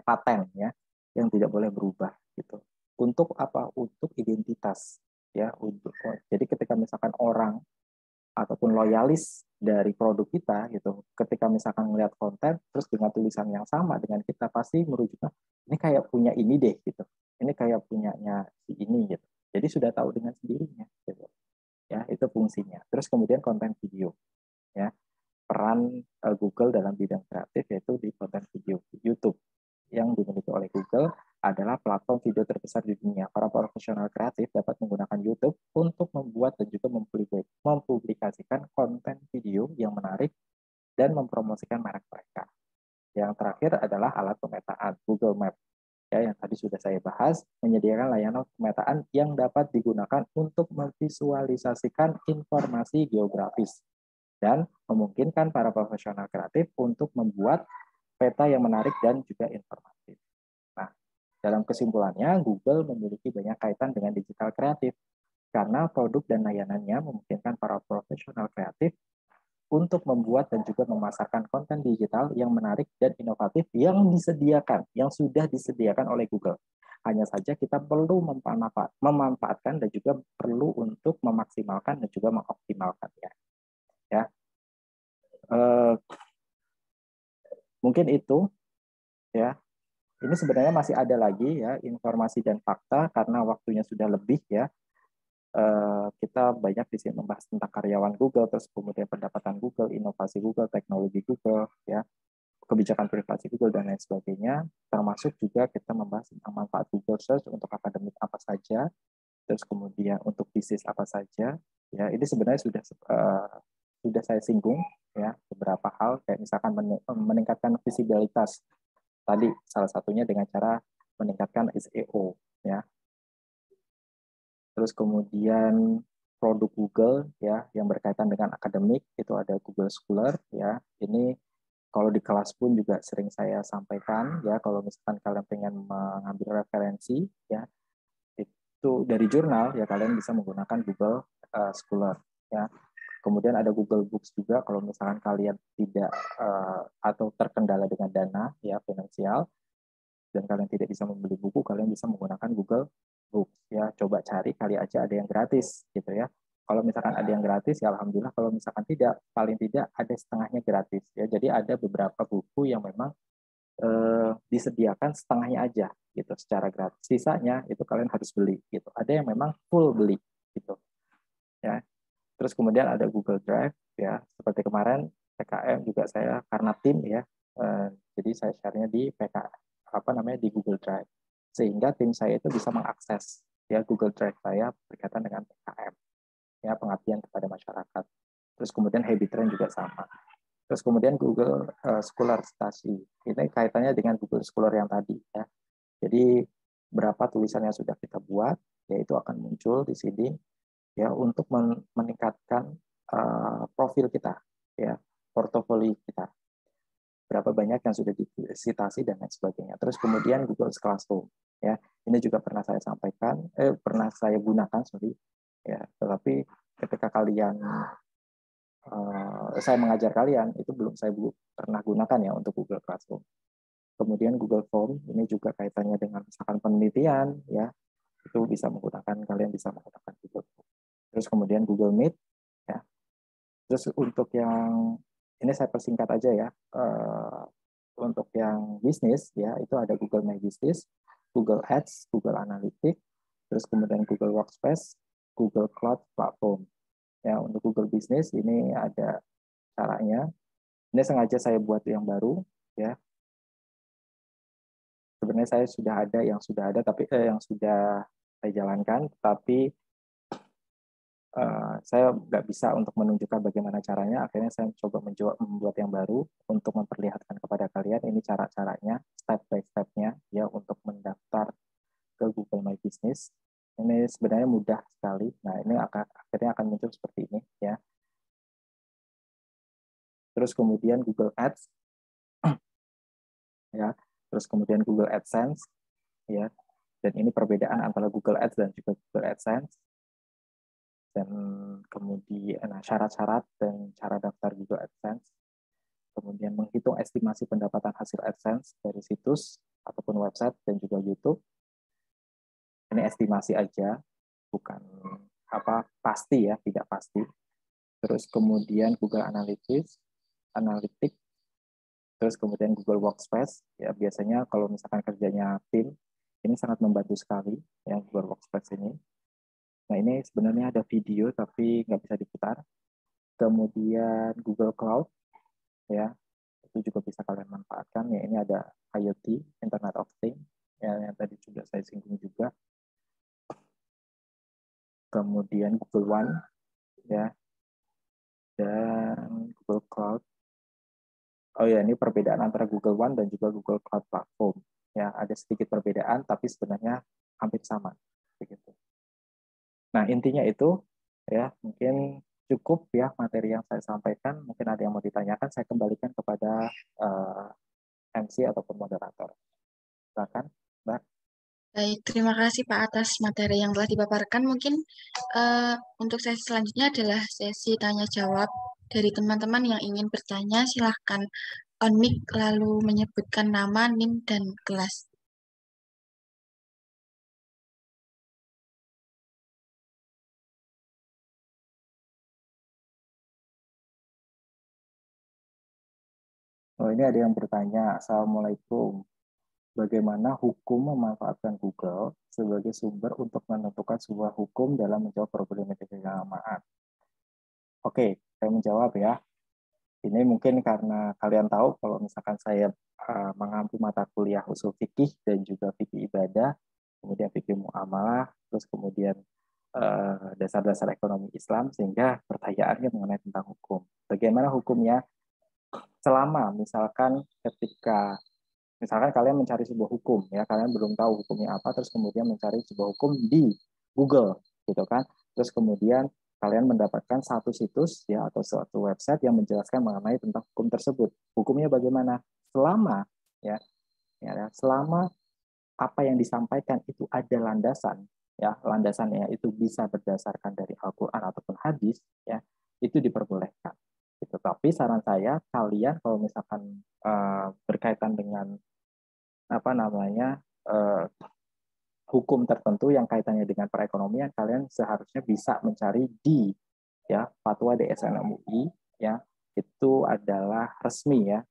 paten, ya, yang tidak boleh berubah, gitu. Untuk apa? Untuk identitas, ya. Jadi ketika misalkan orang ataupun loyalis dari produk kita, gitu, ketika misalkan melihat konten terus dengan tulisan yang sama dengan kita, pasti merujuknya ini kayak punya ini deh, gitu, ini kayak punyanya si ini, gitu. Jadi sudah tahu dengan sendirinya, gitu. Ya, itu fungsinya. Terus kemudian konten video, ya, peran Google dalam bidang kreatif yaitu di konten video. YouTube yang dimiliki oleh Google adalah platform video terbesar di dunia. Para profesional kreatif dapat menggunakan YouTube untuk membuat dan juga mempublikasikan konten video yang menarik dan mempromosikan merek mereka. Yang terakhir adalah alat pemetaan, Google Maps. Ya, yang tadi sudah saya bahas, menyediakan layanan pemetaan yang dapat digunakan untuk memvisualisasikan informasi geografis dan memungkinkan para profesional kreatif untuk membuat peta yang menarik dan juga informatif. Nah, dalam kesimpulannya, Google memiliki banyak kaitan dengan digital kreatif karena produk dan layanannya memungkinkan para profesional kreatif untuk membuat dan juga memasarkan konten digital yang menarik dan inovatif yang sudah disediakan oleh Google. Hanya saja kita perlu memanfaatkan dan juga perlu untuk memaksimalkan dan juga mengoptimalkannya. Ya, mungkin itu, ya. Ini sebenarnya masih ada lagi, ya, informasi dan fakta karena waktunya sudah lebih, ya. Kita banyak di sini membahas tentang karyawan Google, terus kemudian pendapatan Google, inovasi Google, teknologi Google, ya, kebijakan privasi Google dan lain sebagainya. Termasuk juga kita membahas tentang manfaat Google Search untuk akademik apa saja, terus kemudian untuk bisnis apa saja. Ya, ini sebenarnya sudah saya singgung, ya, beberapa hal kayak misalkan meningkatkan visibilitas. Tadi salah satunya dengan cara meningkatkan SEO, ya. Terus kemudian produk Google, ya, yang berkaitan dengan akademik itu ada Google Scholar, ya. Ini kalau di kelas pun juga sering saya sampaikan, ya, kalau misalkan kalian pengen mengambil referensi, ya, itu dari jurnal, ya, kalian bisa menggunakan Google Scholar, ya. Kemudian ada Google Books juga kalau misalkan kalian tidak atau terkendala dengan dana, ya, finansial, dan kalian tidak bisa membeli buku, kalian bisa menggunakan Google Books, ya. Coba cari, kali aja ada yang gratis, gitu ya. Kalau misalkan ada yang gratis, ya alhamdulillah. Kalau misalkan tidak, paling tidak ada setengahnya gratis, ya. Jadi ada beberapa buku yang memang disediakan setengahnya aja, gitu, secara gratis. Sisanya itu kalian harus beli, gitu. Ada yang memang full beli, gitu, ya. Terus kemudian ada Google Drive, ya, seperti kemarin PKM juga saya karena tim, ya, jadi saya share-nya di di Google Drive, sehingga tim saya itu bisa mengakses, ya, Google Drive saya berkaitan dengan PKM, ya, pengabdian kepada masyarakat. Terus kemudian Habit Train juga sama. Terus kemudian Google Scholar Stasi, ini kaitannya dengan Google Scholar yang tadi, ya. Jadi berapa tulisan yang sudah kita buat, yaitu akan muncul di sini, ya, untuk meningkatkan profil kita, ya, portofolio kita. Berapa banyak yang sudah disitasi dan lain sebagainya. Terus kemudian Google Classroom, ya, ini juga pernah saya sampaikan, pernah saya gunakan, ya, tetapi ketika saya mengajar kalian itu belum saya pernah gunakan, ya, untuk Google Classroom. Kemudian Google Form ini juga kaitannya dengan misalkan penelitian, ya, itu kalian bisa menggunakan Google. Terus kemudian Google Meet, ya. Terus untuk yang ini saya persingkat aja ya. Untuk yang bisnis ya itu ada Google My Business, Google Ads, Google Analytics, terus kemudian Google Workspace, Google Cloud Platform. Ya untuk Google Business ini ada caranya. Ini sengaja saya buat yang baru ya. Sebenarnya saya sudah ada tapi yang sudah saya jalankan, tapi saya nggak bisa untuk menunjukkan bagaimana caranya. Akhirnya saya coba membuat yang baru untuk memperlihatkan kepada kalian ini cara-caranya, step by step-nya ya untuk mendaftar ke Google My Business. Ini sebenarnya mudah sekali. Nah, ini akhirnya akan muncul seperti ini ya. Terus kemudian Google Ads ya. Terus kemudian Google AdSense ya. Dan ini perbedaan antara Google Ads dan juga Google AdSense. Dan kemudian syarat-syarat dan cara daftar Google AdSense, kemudian menghitung estimasi pendapatan hasil AdSense dari situs ataupun website dan juga YouTube. Ini estimasi aja, bukan pasti ya, tidak pasti. Terus kemudian Google Analytics, terus kemudian Google Workspace. Ya biasanya kalau misalkan kerjanya tim, ini sangat membantu sekali ya Google Workspace ini. Nah, ini sebenarnya ada video tapi nggak bisa diputar. Kemudian Google Cloud, ya, itu juga bisa kalian manfaatkan. Ya, ini ada IoT, Internet of Things, ya, yang tadi juga saya singgung juga. Kemudian Google One, ya, dan Google Cloud. Oh ya, ini perbedaan antara Google One dan juga Google Cloud Platform. Ya, ada sedikit perbedaan, tapi sebenarnya hampir sama, begitu. Nah, intinya itu ya, mungkin cukup ya materi yang saya sampaikan. Mungkin ada yang mau ditanyakan, saya kembalikan kepada MC ataupun moderator. Silakan, Mbak. Baik, terima kasih Pak atas materi yang telah dipaparkan. Mungkin untuk sesi selanjutnya adalah sesi tanya jawab dari teman-teman yang ingin bertanya. Silahkan on mic lalu menyebutkan nama, NIM, dan kelas. Oh, ini ada yang bertanya, Assalamualaikum. Bagaimana hukum memanfaatkan Google sebagai sumber untuk menentukan sebuah hukum dalam menjawab problematika keagamaan? Oke, saya menjawab ya. Ini mungkin karena kalian tahu kalau misalkan saya mengampu mata kuliah usul fikih dan juga fikih ibadah, kemudian fikih muamalah, terus kemudian dasar-dasar ekonomi Islam, sehingga pertanyaannya mengenai tentang hukum. Bagaimana hukumnya? Selama misalkan misalkan kalian mencari sebuah hukum, ya kalian belum tahu hukumnya apa, terus kemudian mencari sebuah hukum di Google, gitu kan? Terus kemudian kalian mendapatkan satu situs ya atau suatu website yang menjelaskan mengenai tentang hukum tersebut. Hukumnya bagaimana? Selama selama apa yang disampaikan itu ada landasan, ya landasannya itu bisa berdasarkan dari Al-Quran ataupun hadis, ya itu diperbolehkan. Gitu. Tapi saran saya kalian kalau misalkan berkaitan dengan hukum tertentu yang kaitannya dengan perekonomian, kalian seharusnya bisa mencari di fatwa DSN MUI, ya itu adalah resmi ya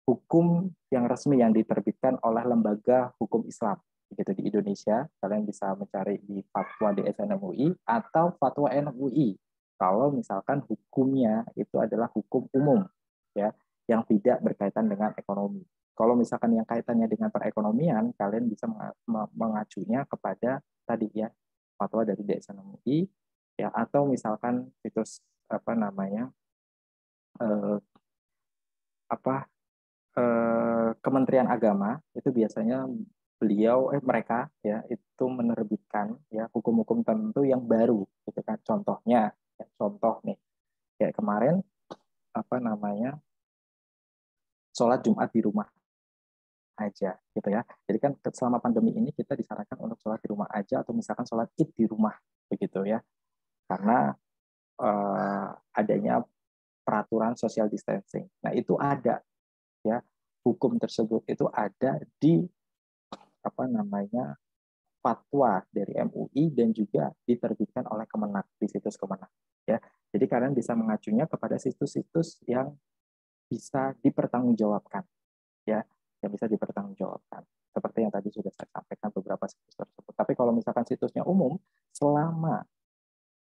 hukum yang resmi yang diterbitkan oleh lembaga hukum Islam gitu di Indonesia. Kalian bisa mencari di fatwa DSN MUI atau fatwa NUI kalau misalkan hukumnya itu adalah hukum umum ya yang tidak berkaitan dengan ekonomi. Kalau misalkan yang kaitannya dengan perekonomian, kalian bisa mengacunya kepada tadi ya fatwa dari DSN MUI ya atau misalkan situs Kementerian Agama itu biasanya mereka ya itu menerbitkan ya hukum-hukum tertentu yang baru gitu kan. Contohnya contoh nih kayak kemarin sholat Jumat di rumah aja gitu ya. Jadi kan selama pandemi ini kita disarankan untuk sholat di rumah aja atau misalkan sholat Id di rumah begitu ya. Karena adanya peraturan social distancing. Nah, itu ada ya hukum tersebut itu ada di fatwa dari MUI dan juga diterbitkan oleh Kemenak di situs Kemenak. Ya, jadi kalian bisa mengacunya kepada situs-situs yang bisa dipertanggungjawabkan, ya, yang bisa dipertanggungjawabkan. Seperti yang tadi sudah saya sampaikan beberapa situs tersebut. Tapi kalau misalkan situsnya umum, selama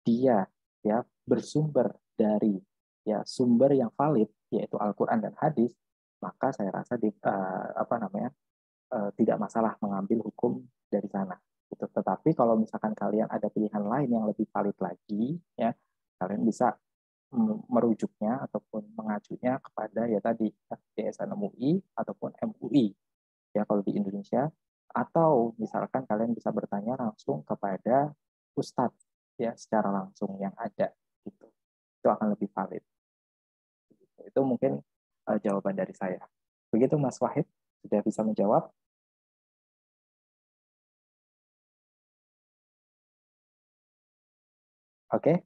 dia ya bersumber dari sumber yang valid, yaitu Al-Quran dan hadis, maka saya rasa tidak masalah mengambil hukum dari sana. Gitu. Tetapi kalau misalkan kalian ada pilihan lain yang lebih valid lagi, ya kalian bisa merujuknya ataupun mengacunya kepada ya tadi DSN MUI ataupun MUI ya kalau di Indonesia, atau misalkan kalian bisa bertanya langsung kepada ustadz ya secara langsung yang ada gitu. Itu akan lebih valid. Itu mungkin jawaban dari saya. Begitu Mas Wahid, sudah bisa menjawab? Oke,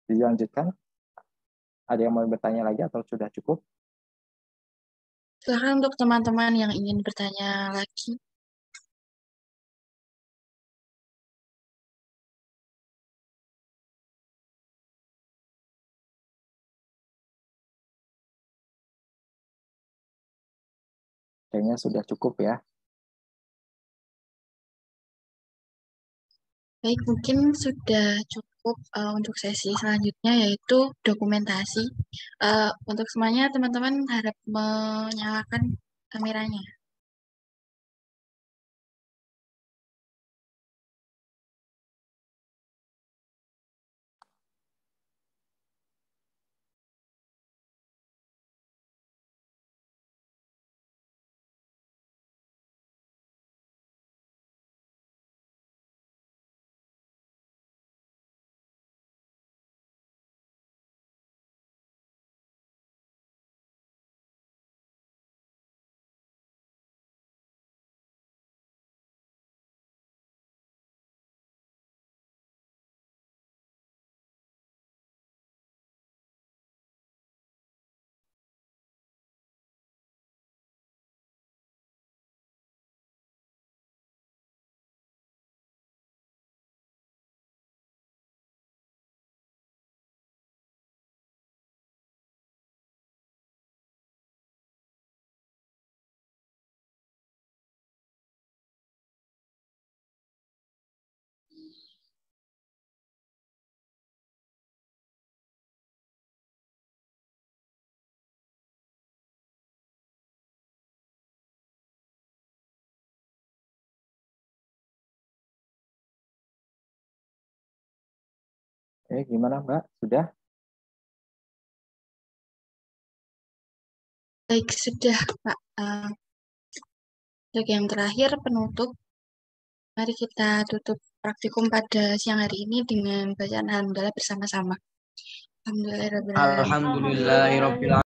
dilanjutkan. Ada yang mau bertanya lagi atau sudah cukup? Silakan untuk teman-teman yang ingin bertanya lagi. Kayaknya sudah cukup ya. Baik, mungkin sudah cukup untuk sesi selanjutnya, yaitu dokumentasi. Untuk semuanya, teman-teman harap menyalakan kameranya. Gimana Mbak? Sudah? Baik, sudah Pak. Untuk yang terakhir, penutup. Mari kita tutup praktikum pada siang hari ini dengan bacaan Alhamdulillah bersama-sama. Alhamdulillahirrahmanirrahim. Alhamdulillahirabbil